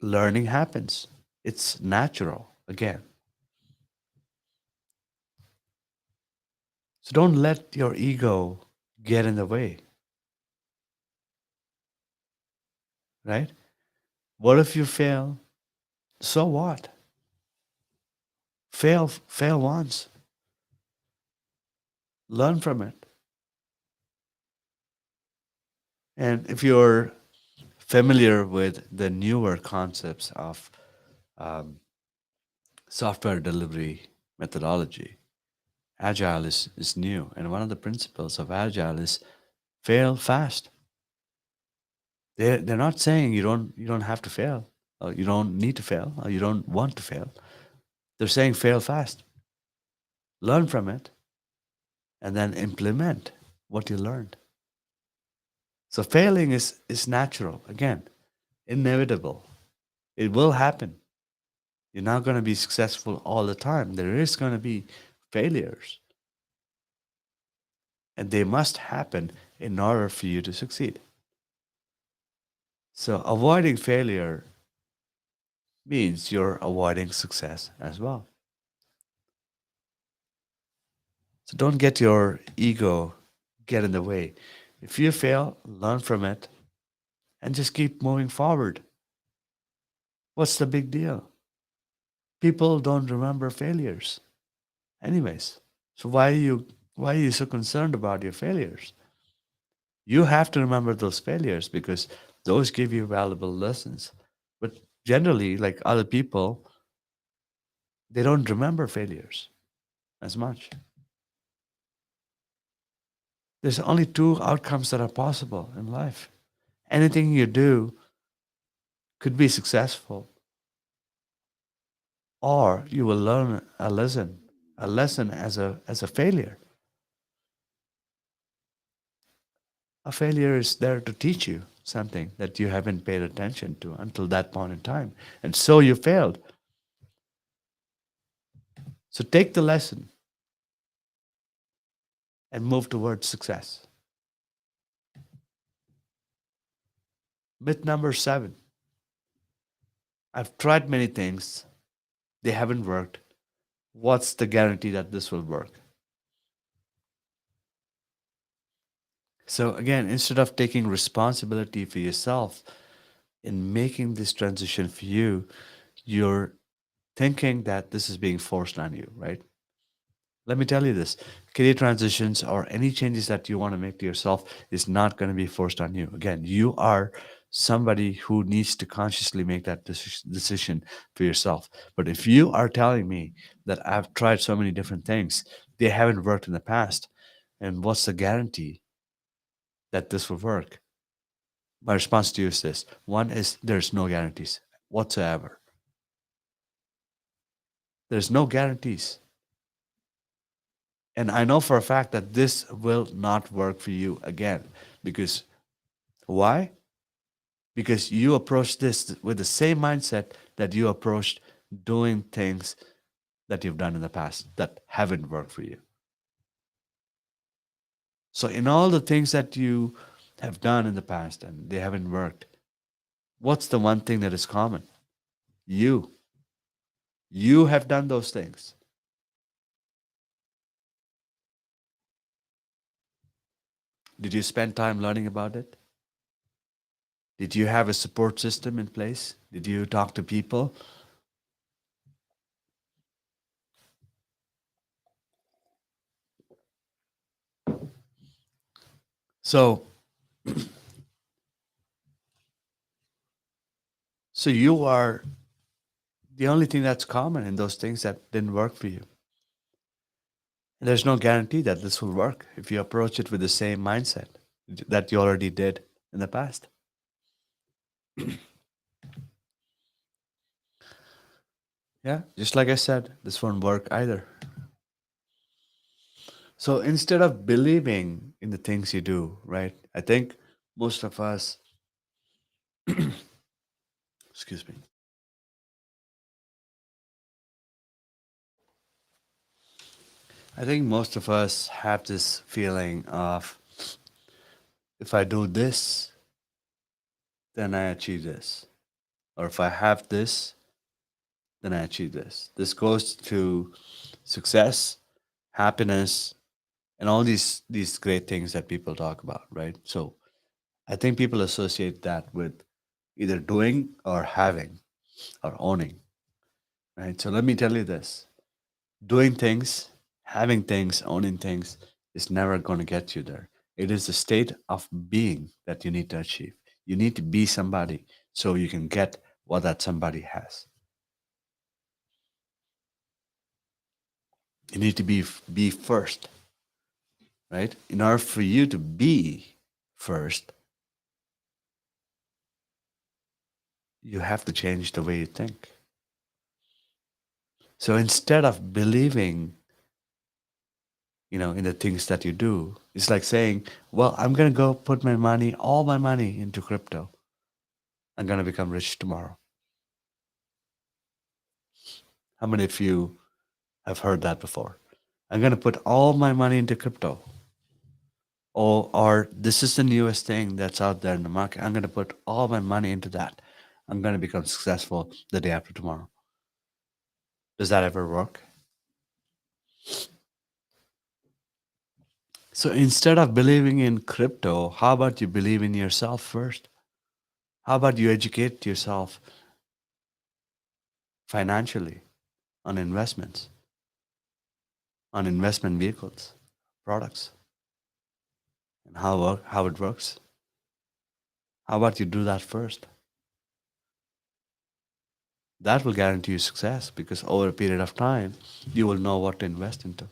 [SPEAKER 1] learning happens. It's natural again. So don't let your ego get in the way, right? What if you fail? So what? Fail once. Learn from it. And if you're familiar with the newer concepts of um, software delivery methodology, Agile is new. And one of the principles of Agile is fail fast. They're not saying you don't have to fail, or you don't need to fail, or you don't want to fail. They're saying fail fast. Learn from it and then implement what you learned. So failing is natural, again, inevitable. It will happen. You're not going to be successful all the time. There is going to be failures, and they must happen in order for you to succeed. So avoiding failure means you're avoiding success as well. So don't get your ego get in the way. If you fail, learn from it and just keep moving forward. What's the big deal? People don't remember failures anyways. So why are you so concerned about your failures? You have to remember those failures because those give you valuable lessons. But generally, like other people, they don't remember failures as much. There's only two outcomes that are possible in life. Anything you do could be successful, or you will learn a lesson as a failure. A failure is there to teach you something that you haven't paid attention to until that point in time. And so you failed. So take the lesson and move towards success. Myth number 7. I've tried many things, they haven't worked. What's the guarantee that this will work? So, again, instead of taking responsibility for yourself in making this transition for you, you're thinking that this is being forced on you, right? Let me tell you this: career transitions or any changes that you want to make to yourself is not going to be forced on you. Again, you are somebody who needs to consciously make that decision for yourself. But if you are telling me that I've tried so many different things, they haven't worked in the past, and what's the guarantee that this will work? My response to you is this: one is there's no guarantees whatsoever. There's no guarantees. And I know for a fact that this will not work for you again. Because why? Because you approach this with the same mindset that you approached doing things that you've done in the past that haven't worked for you. So, in all the things that you have done in the past and they haven't worked, what's the one thing that is common? You. You have done those things. Did you spend time learning about it? Did you have a support system in place? Did you talk to people? So, so you are the only thing that's common in those things that didn't work for you. And there's no guarantee that this will work if you approach it with the same mindset that you already did in the past. Yeah, just like I said, this won't work either. So instead of believing in the things you do, right? I think most of us, excuse me, I think most of us have this feeling of if I do this, then I achieve this. Or if I have this, then I achieve this. This goes to success, happiness, and all these great things that people talk about, right? So I think people associate that with either doing or having or owning, right? So let me tell you this: doing things, having things, owning things is never going to get you there. It is the state of being that you need to achieve. You need to be somebody so you can get what that somebody has. You need to be first, right? In order for you to be first, you have to change the way you think. So instead of believing, in the things that you do, it's like saying, well, I'm going to go put my money, all my money into crypto. I'm going to become rich tomorrow. How many of you have heard that before? I'm going to put all my money into crypto. Or this is the newest thing that's out there in the market. I'm going to put all my money into that. I'm going to become successful the day after tomorrow. Does that ever work? So instead of believing in crypto, how about you believe in yourself first? How about you educate yourself financially on investments, on investment vehicles, products, and how it works? How about you do that first? That will guarantee you success because over a period of time, you will know what to invest into.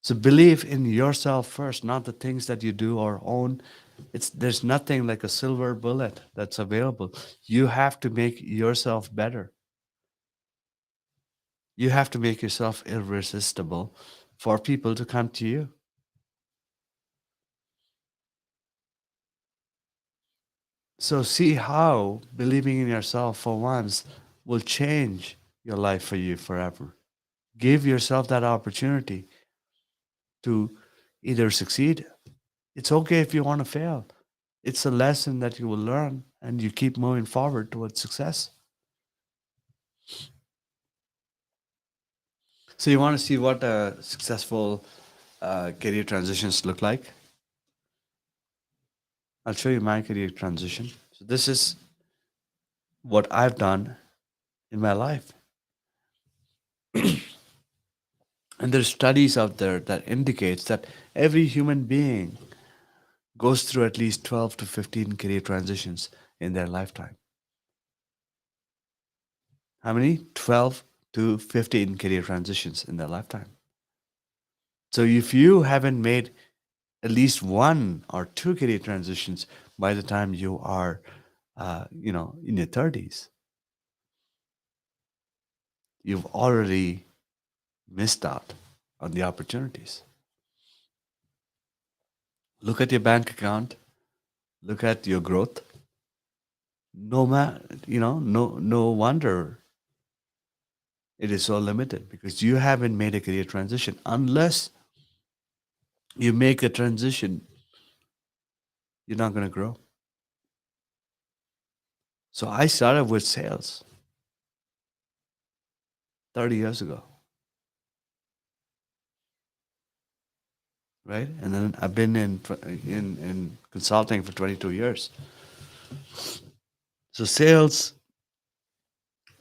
[SPEAKER 1] So believe in yourself first, not the things that you do or own. There's nothing like a silver bullet that's available. You have to make yourself better. You have to make yourself irresistible for people to come to you. So see how believing in yourself for once will change your life for you forever. Give yourself that opportunity to either succeed. It's okay if you want to fail. It's a lesson that you will learn and you keep moving forward towards success. So you want to see what successful career transitions look like? I'll show you my career transition. So this is what I've done in my life. And there's studies out there that indicates that every human being goes through at least 12 to 15 career transitions in their lifetime. How many? 12 to 15 career transitions in their lifetime. So if you haven't made at least one or two career transitions by the time you are, in your 30s, you've already missed out on the opportunities. Look at your bank account. Look at your growth. No wonder it is so limited because you haven't made a career transition. Unless you make a transition, you're not going to grow. So I started with sales 30 years ago, right? And then I've been in consulting for 22 years. So sales,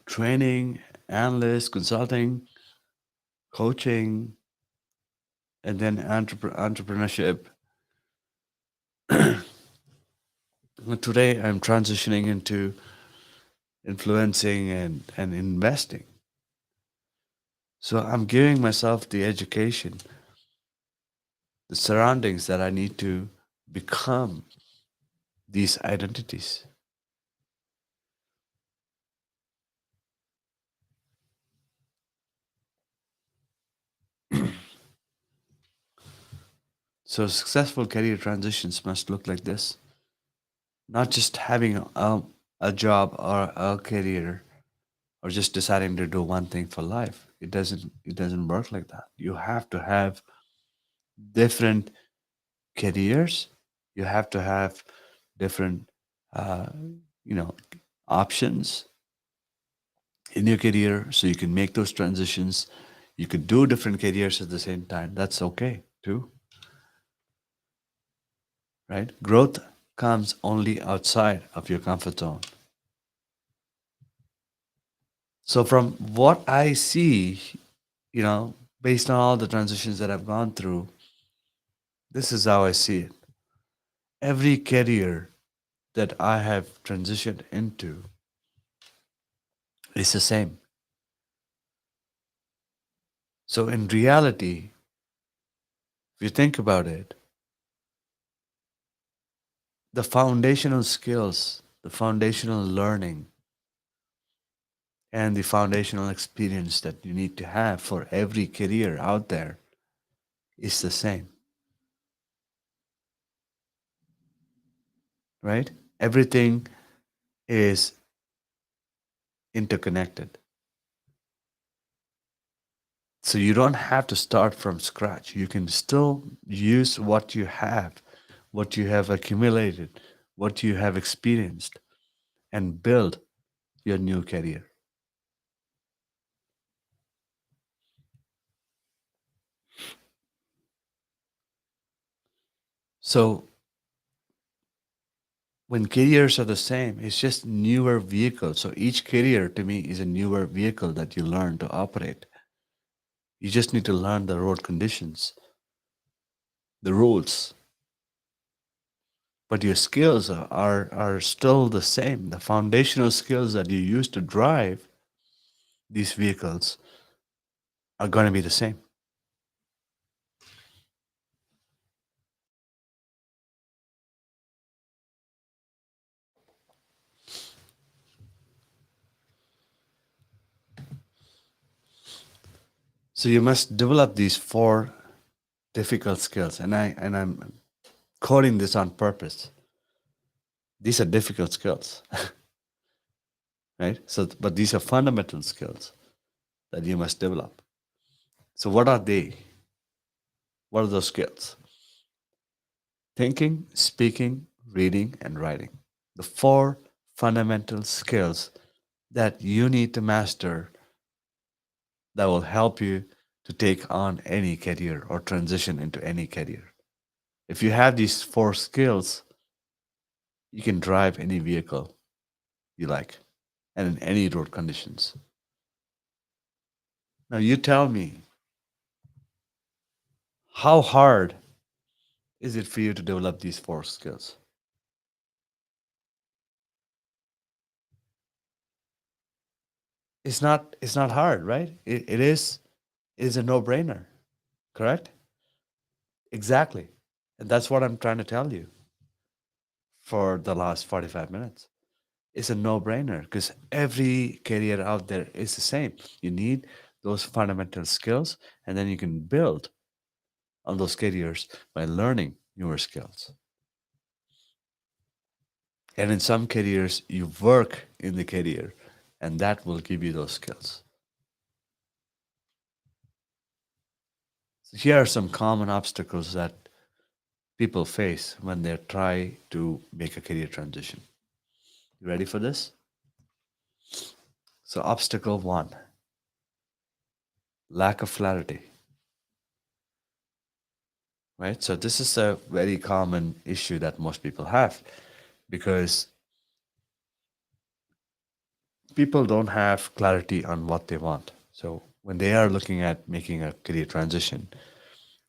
[SPEAKER 1] training, analyst, consulting, coaching, and then entrepreneurship. And today I'm transitioning into influencing and investing. So I'm giving myself the education, the surroundings that I need to become these identities. So successful career transitions must look like this. Not just having a job or a career or just deciding to do one thing for life. It doesn't work like that. You have to have different careers. You have to have different uh, you know options in your career so you can make those transitions. You could do different careers at the same time. That's okay too, right? Growth comes only outside of your comfort zone. So from what I see, based on all the transitions that I've gone through, this is how I see it. Every career that I have transitioned into is the same. So in reality, if you think about it, the foundational skills, the foundational learning, and the foundational experience that you need to have for every career out there is the same, right? Everything is interconnected. So you don't have to start from scratch. You can still use what you have accumulated, what you have experienced, and build your new career. So when careers are the same, it's just newer vehicles. So each career to me is a newer vehicle that you learn to operate. You just need to learn the road conditions, the rules, but your skills are still the same. The foundational skills that you use to drive these vehicles are going to be the same. So you must develop these four difficult skills, and I'm coding this on purpose. These are difficult skills, right? So, but these are fundamental skills that you must develop. So, what are they? What are those skills? Thinking, speaking, reading, and writing. The four fundamental skills that you need to master that will help you to take on any career or transition into any career. If you have these four skills, you can drive any vehicle you like and in any road conditions. Now, you tell me, how hard is it for you to develop these four skills? It's not hard, right? It is a no-brainer, correct? Exactly. And that's what I'm trying to tell you for the last 45 minutes. It's a no-brainer because every career out there is the same. You need those fundamental skills, and then you can build on those careers by learning newer skills. And in some careers, you work in the career, and that will give you those skills. So here are some common obstacles that people face when they try to make a career transition. You ready for this? So, obstacle one, lack of clarity, right? So, this is a very common issue that most people have because people don't have clarity on what they want. So, when they are looking at making a career transition,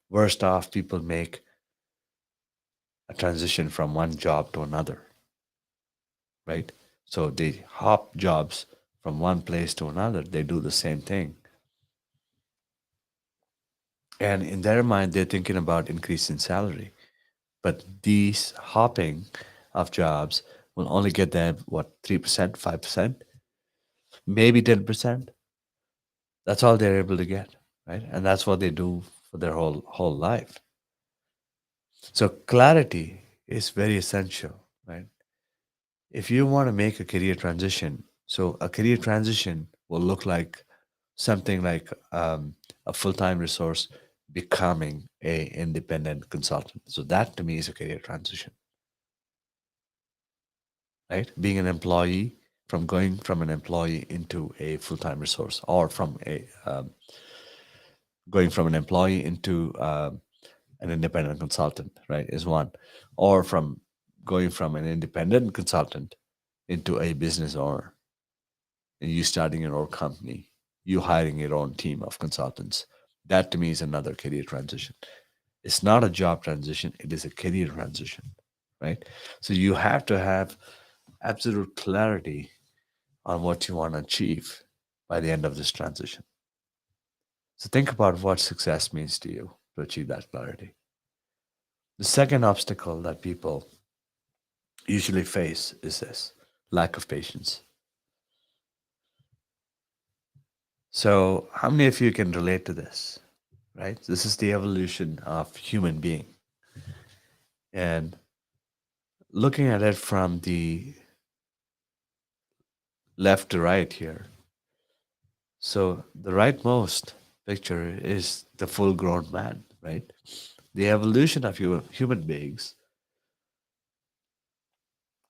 [SPEAKER 1] worst off, people make a transition from one job to another, right? So, they hop jobs from one place to another, they do the same thing. And in their mind, they're thinking about increase in salary. But these hopping of jobs will only get them, what, 3%, 5%, maybe 10%. That's all they're able to get, right? And that's what they do for their whole life. So clarity is very essential, right? If you want to make a career transition, so a career transition will look like something like a full-time resource becoming a independent consultant. So that to me is a career transition, right? Being an employee, from going from an employee into a full-time resource, or from a going from an employee into an independent consultant, right, is one, or from going from an independent consultant into a business owner, and you starting your own company, you hiring your own team of consultants. That to me is another career transition. It's not a job transition, it is a career transition, right? So you have to have absolute clarity on what you want to achieve by the end of this transition. So think about what success means to you to achieve that clarity. The second obstacle that people usually face is this lack of patience. So, how many of you can relate to this? Right? This is the evolution of human being. And looking at it from the left to right here. So, the rightmost picture is the full grown man, right? The evolution of human beings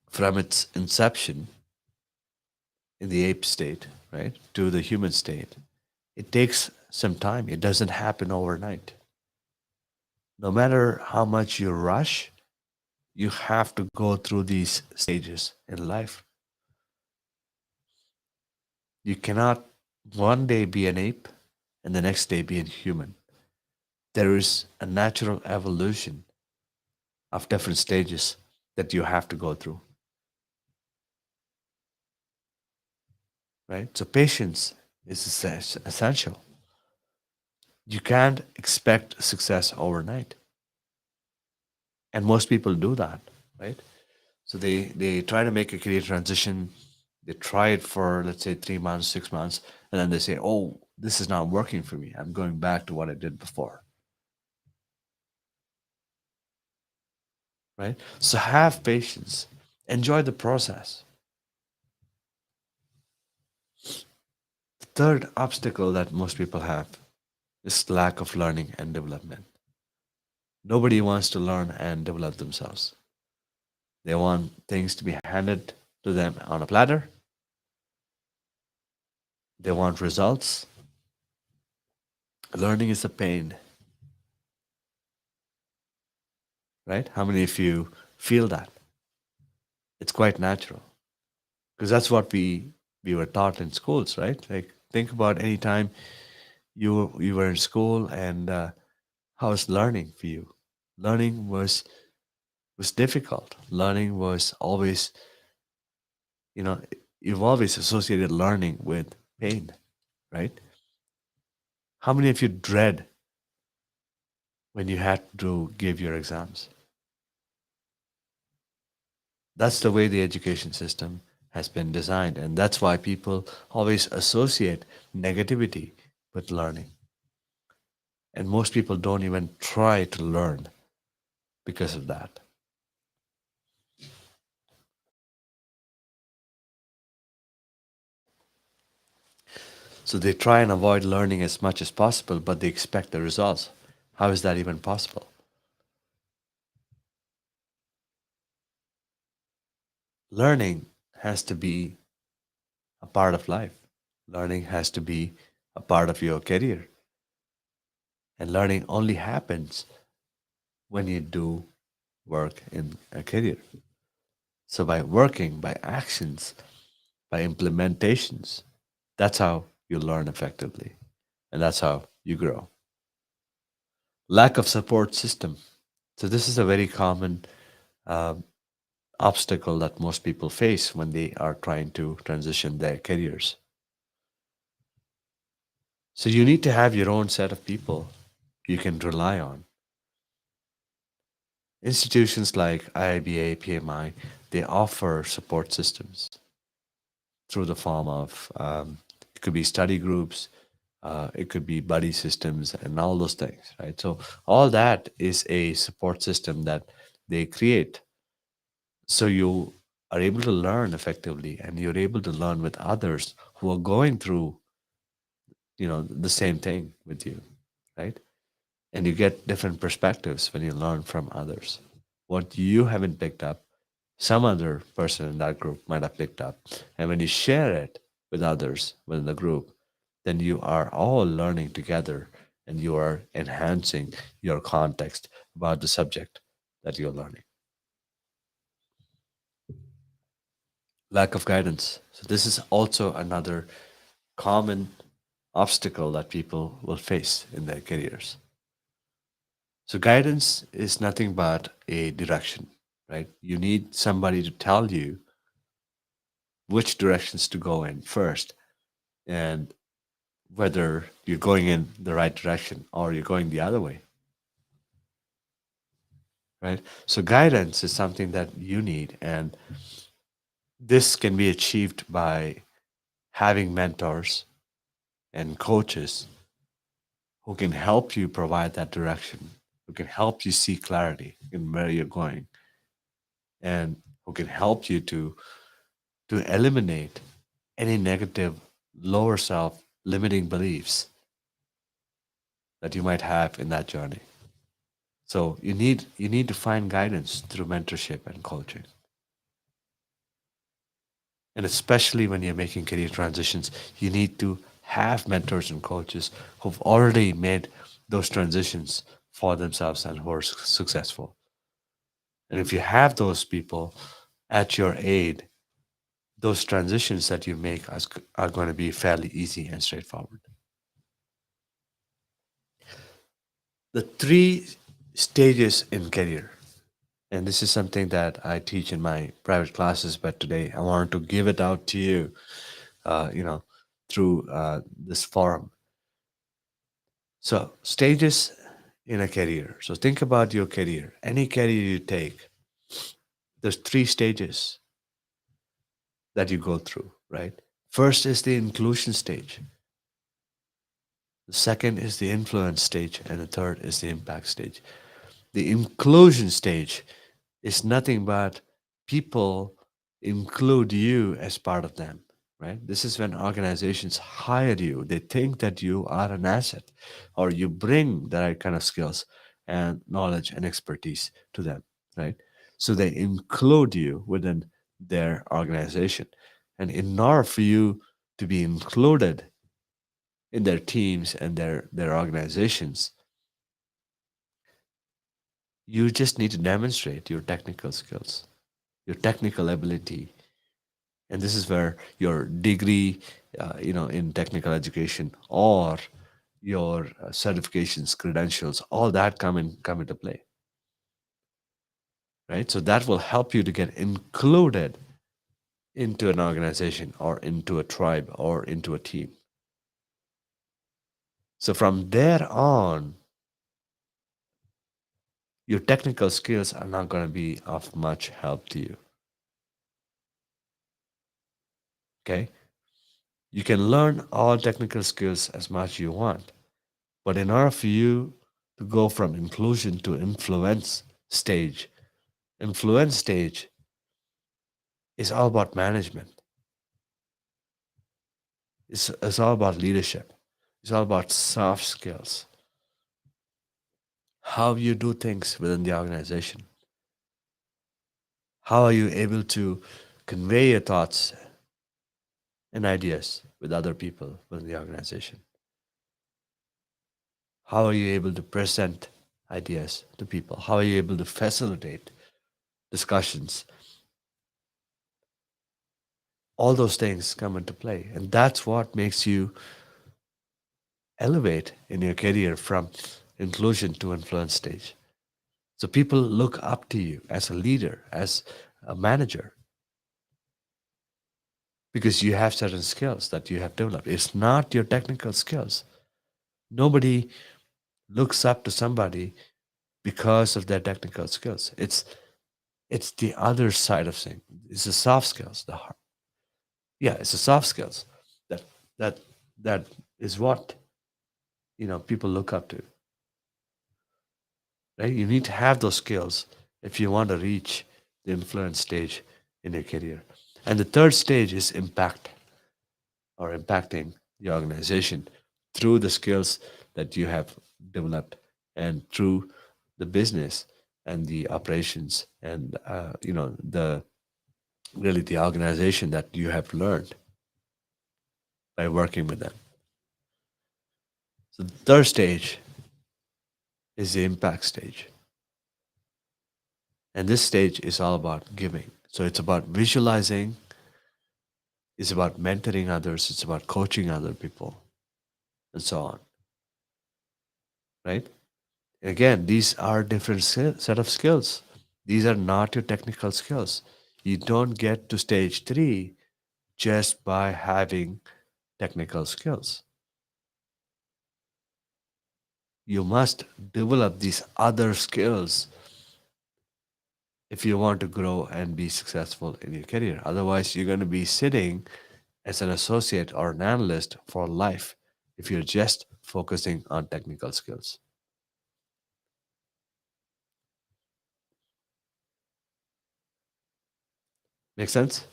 [SPEAKER 1] from its inception in the ape state, right, to the human state, it takes some time. It doesn't happen overnight. No matter how much you rush, you have to go through these stages in life. You cannot one day be an ape and the next day be a human. There is a natural evolution of different stages that you have to go through, right? So patience is essential. You can't expect success overnight. And most people do that, right? So they try to make a career transition. They try it for, let's say, 3 months, 6 months, and then they say, "Oh, this is not working for me. I'm going back to what I did before." Right? So have patience. Enjoy the process. The third obstacle that most people have is lack of learning and development. Nobody wants to learn and develop themselves. They want things to be handed to them on a platter. They want results. Learning is a pain, right? How many of you feel that? It's quite natural because that's what we were taught in schools, right? Like think about any time You were in school, and how was learning for you? Learning was difficult. Learning was always, you know, you've always associated learning with pain, right? How many of you dread when you had to give your exams? That's the way the education system has been designed, and that's why people always associate negativity with learning. And most people don't even try to learn because of that. So they try and avoid learning as much as possible, but they expect the results. How is that even possible? Learning has to be a part of life. Learning has to be a part of your career. And learning only happens when you do work in a career. So by working, by actions, by implementations, that's how you learn effectively. And that's how you grow. Lack of support system. So this is a very common uh, obstacle that most people face when they are trying to transition their careers. So you need to have your own set of people you can rely on. Institutions like IIBA, PMI, they offer support systems through the form of it could be study groups, it could be buddy systems, and all those things, right? So all that is a support system that they create, so you are able to learn effectively, and you're able to learn with others who are going through, the same thing with you, right? And you get different perspectives when you learn from others. What you haven't picked up, some other person in that group might have picked up. And when you share it with others within the group, then you are all learning together, and you are enhancing your context about the subject that you're learning. Lack of guidance. So, this is also another common obstacle that people will face in their careers. So, guidance is nothing but a direction, right? You need somebody to tell you which directions to go in first, and whether you're going in the right direction or you're going the other way, right? So, guidance is something that you need, and this can be achieved by having mentors and coaches who can help you provide that direction, who can help you see clarity in where you're going, and who can help you to eliminate any negative lower self limiting beliefs that you might have in that journey. So you need to find guidance through mentorship and coaching. And especially when you're making career transitions, you need to have mentors and coaches who've already made those transitions for themselves and who are successful. And if you have those people at your aid, those transitions that you make are going to be fairly easy and straightforward. The three stages in career, and this is something that I teach in my private classes, but today I wanted to give it out to you, uh, you know, through this forum. So, stages in a career. So, think about your career. Any career you take, there's three stages that you go through, right? First is the inclusion stage. The second is the influence stage, and the third is the impact stage. The inclusion stage is nothing but people include you as part of them, right? This is when organizations hire you. They think that you are an asset, or you bring the right kind of skills and knowledge and expertise to them, right? So they include you within their organization. And in order for you to be included in their teams and their organizations, you just need to demonstrate your technical skills, your technical ability. And this is where your degree, in technical education, or your certifications, credentials, all that come into play, right? So that will help you to get included into an organization or into a tribe or into a team. So from there on, your technical skills are not going to be of much help to you. Okay? You can learn all technical skills as much you want, but in order for you to go from inclusion to influence stage is all about management. It's all about leadership. It's all about soft skills. How you do things within the organization. How are you able to convey your thoughts and ideas with other people within the organization? How are you able to present ideas to people? How are you able to facilitate discussions? All those things come into play. And that's what makes you elevate in your career from inclusion to influence stage. So people look up to you as a leader, as a manager, because you have certain skills that you have developed. It's not your technical skills. Nobody looks up to somebody because of their technical skills. It's the other side of things. It's the soft skills. Yeah, it's the soft skills that that that is what people look up to. Right? You need to have those skills if you want to reach the influence stage in your career. And the third stage is impact or impacting the organization through the skills that you have developed and through the business and the operations and the really the organization that you have learned by working with them. So the third stage is the impact stage. And this stage is all about giving. So it's about visualizing, it's about mentoring others, it's about coaching other people, and so on. Right? Again, these are different set of skills. These are not your technical skills. You don't get to stage three just by having technical skills. You must develop these other skills if you want to grow and be successful in your career. Otherwise, you're going to be sitting as an associate or an analyst for life if you're just focusing on technical skills. Make sense?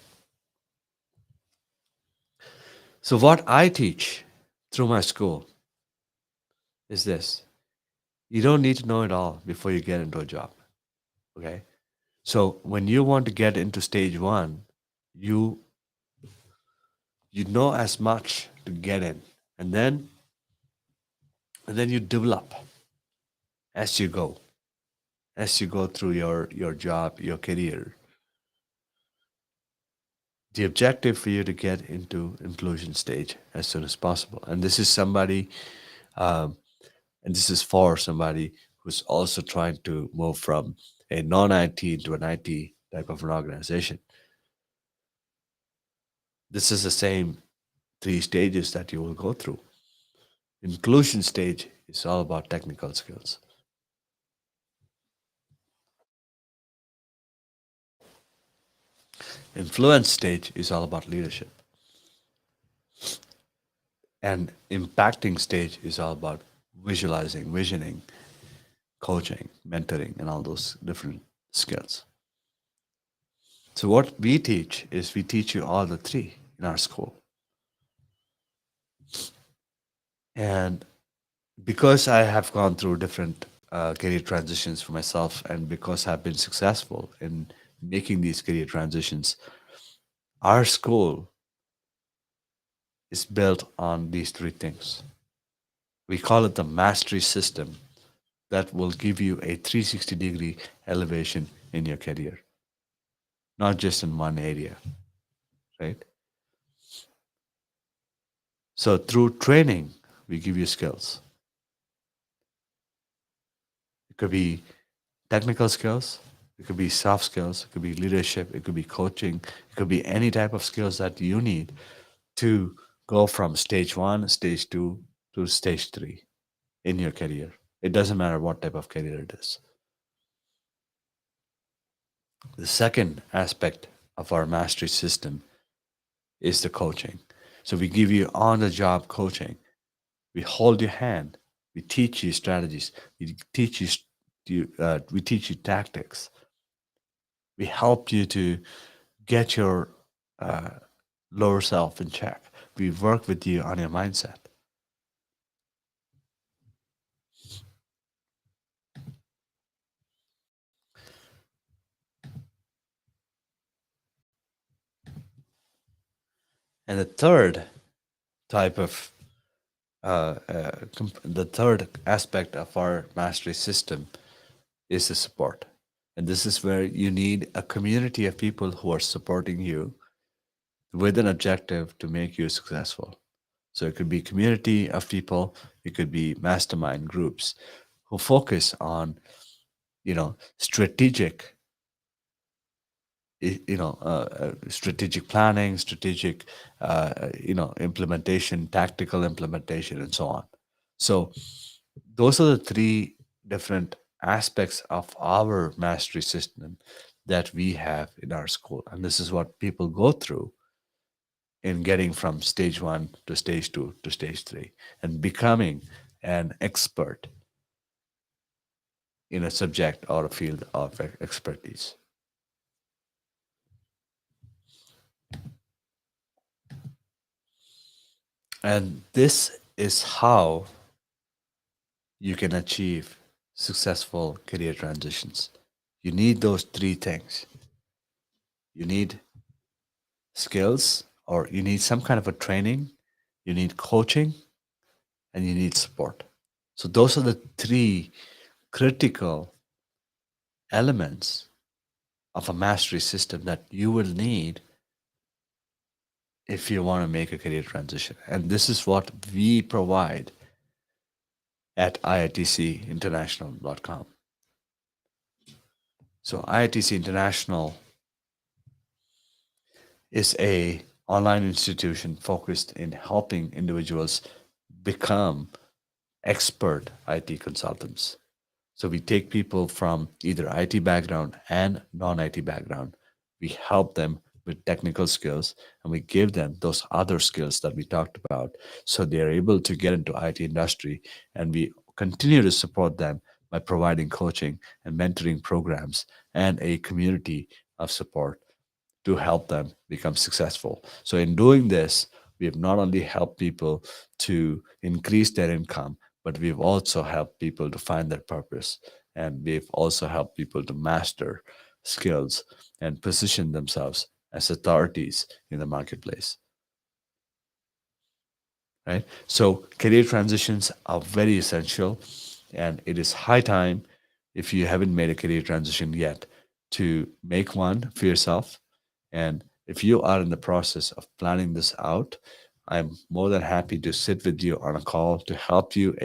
[SPEAKER 1] So, what I teach through my school is this: you don't need to know it all before you get into a job. Okay. So, when you want to get into stage one, you you know as much to get in, and then you develop as you go through your job, your career. The objective for you to get into inclusion stage as soon as possible, and this is um, this is for somebody who's also trying to move from a non-IT to an IT type of an organization. This is the same three stages that you will go through. Inclusion stage is all about technical skills. Influence stage is all about leadership. And impacting stage is all about visualizing, visioning, coaching, mentoring, and all those different skills. So what we teach is we teach you all the three in our school. And because I have gone through different career transitions for myself, and because I've been successful in making these career transitions, our school is built on these three things. We call it the mastery system that will give you a 360-degree elevation in your career, not just in one area, right? So through training, we give you skills. It could be technical skills, it could be soft skills, it could be leadership, it could be coaching, it could be any type of skills that you need to go from stage one, stage two to stage three in your career. It doesn't matter what type of career it is. The second aspect of our mastery system is the coaching. So we give you on the job coaching. We hold your hand. We teach you strategies. We teach you tactics. We help you to get your uh, lower self in check. We work with you on your mindset. And the third type of the third aspect of our mastery system is the support. And this is where you need a community of people who are supporting you with an objective to make you successful. So it could be community of people, it could be mastermind groups who focus on, strategic, strategic planning, strategic, implementation, tactical implementation, and so on. So those are the three different aspects of our mastery system that we have in our school. And this is what people go through in getting from stage one to stage two to stage three and becoming an expert in a subject or a field of expertise. And this is how you can achieve successful career transitions. You need those three things. You need skills, or you need some kind of a training, you need coaching, and you need support. So, those are the three critical elements of a mastery system that you will need if you want to make a career transition. And this is what we provide at iitcinternational.com. So IITC International is a online institution focused in helping individuals become expert IT consultants. So we take people from either IT background and non-IT background. We help them with technical skills and we give them those other skills that we talked about so they're able to get into IT industry, and we continue to support them by providing coaching and mentoring programs and a community of support to help them become successful. So, in doing this, we have not only helped people to increase their income, but we've also helped people to find their purpose. And we've also helped people to master skills and position themselves as authorities in the marketplace. Right? So, career transitions are very essential, and it is high time, if you haven't made a career transition yet, to make one for yourself. And if you are in the process of planning this out, I'm more than happy to sit with you on a call to help you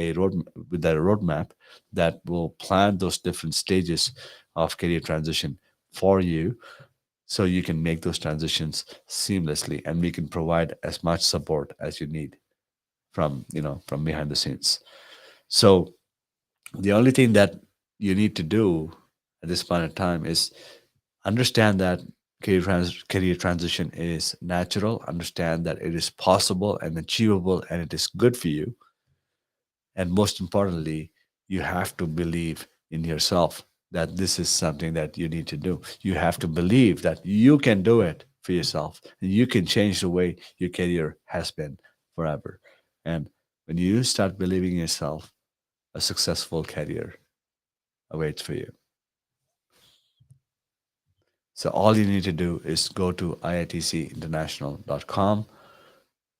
[SPEAKER 1] with a roadmap that will plan those different stages of career transition for you so you can make those transitions seamlessly, and we can provide as much support as you need from behind the scenes. So the only thing that you need to do at this point in time is understand that career transition is natural. Understand that it is possible and achievable, and it is good for you. And most importantly, you have to believe in yourself that this is something that you need to do. You have to believe that you can do it for yourself, and you can change the way your career has been forever. And when you start believing in yourself, a successful career awaits for you. So all you need to do is go to iitcinternational.com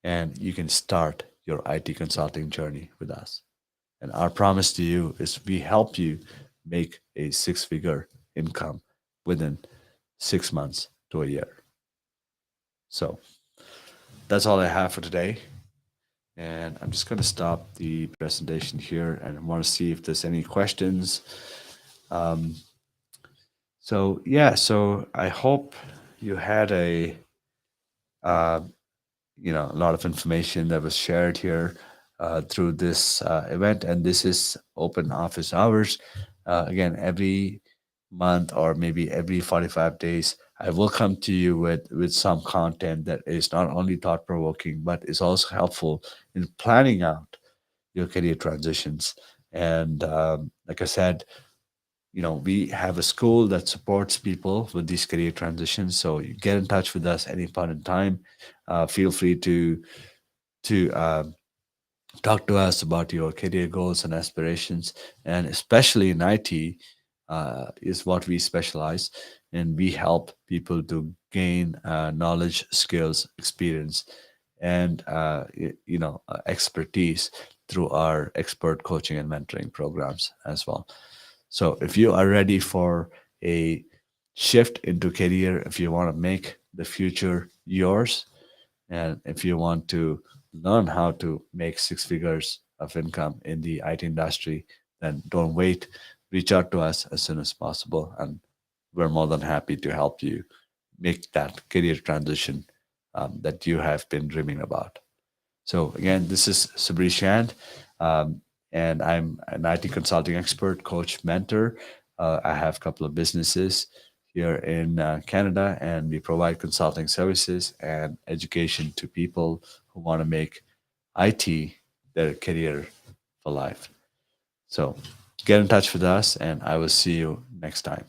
[SPEAKER 1] and you can start your IT consulting journey with us. And our promise to you is we help you make a six-figure income within 6 months to a year. So that's all I have for today. And I'm just going to stop the presentation here and I want to see if there's any questions. Um, so I hope you had uh, a lot of information that was shared here through this event, and this is open office hours. Again, every month or maybe every 45 days, I will come to you with some content that is not only thought provoking but is also helpful in planning out your career transitions. And like I said, we have a school that supports people with these career transitions. So you get in touch with us any point in time. Feel free to talk to us about your career goals and aspirations, and especially in IT is what we specialize in. We help people to gain knowledge, skills, experience, and expertise through our expert coaching and mentoring programs as well. So if you are ready for a shift into career, if you want to make the future yours, and if you want to learn how to make six figures of income in the IT industry, then don't wait. Reach out to us as soon as possible, and we're more than happy to help you make that career transition that you have been dreaming about. So again, this is Sabrish Chand, um, and I'm an IT consulting expert, coach, mentor. I have a couple of businesses here in Canada, and we provide consulting services and education to people who want to make IT their career for life. So get in touch with us, and I will see you next time.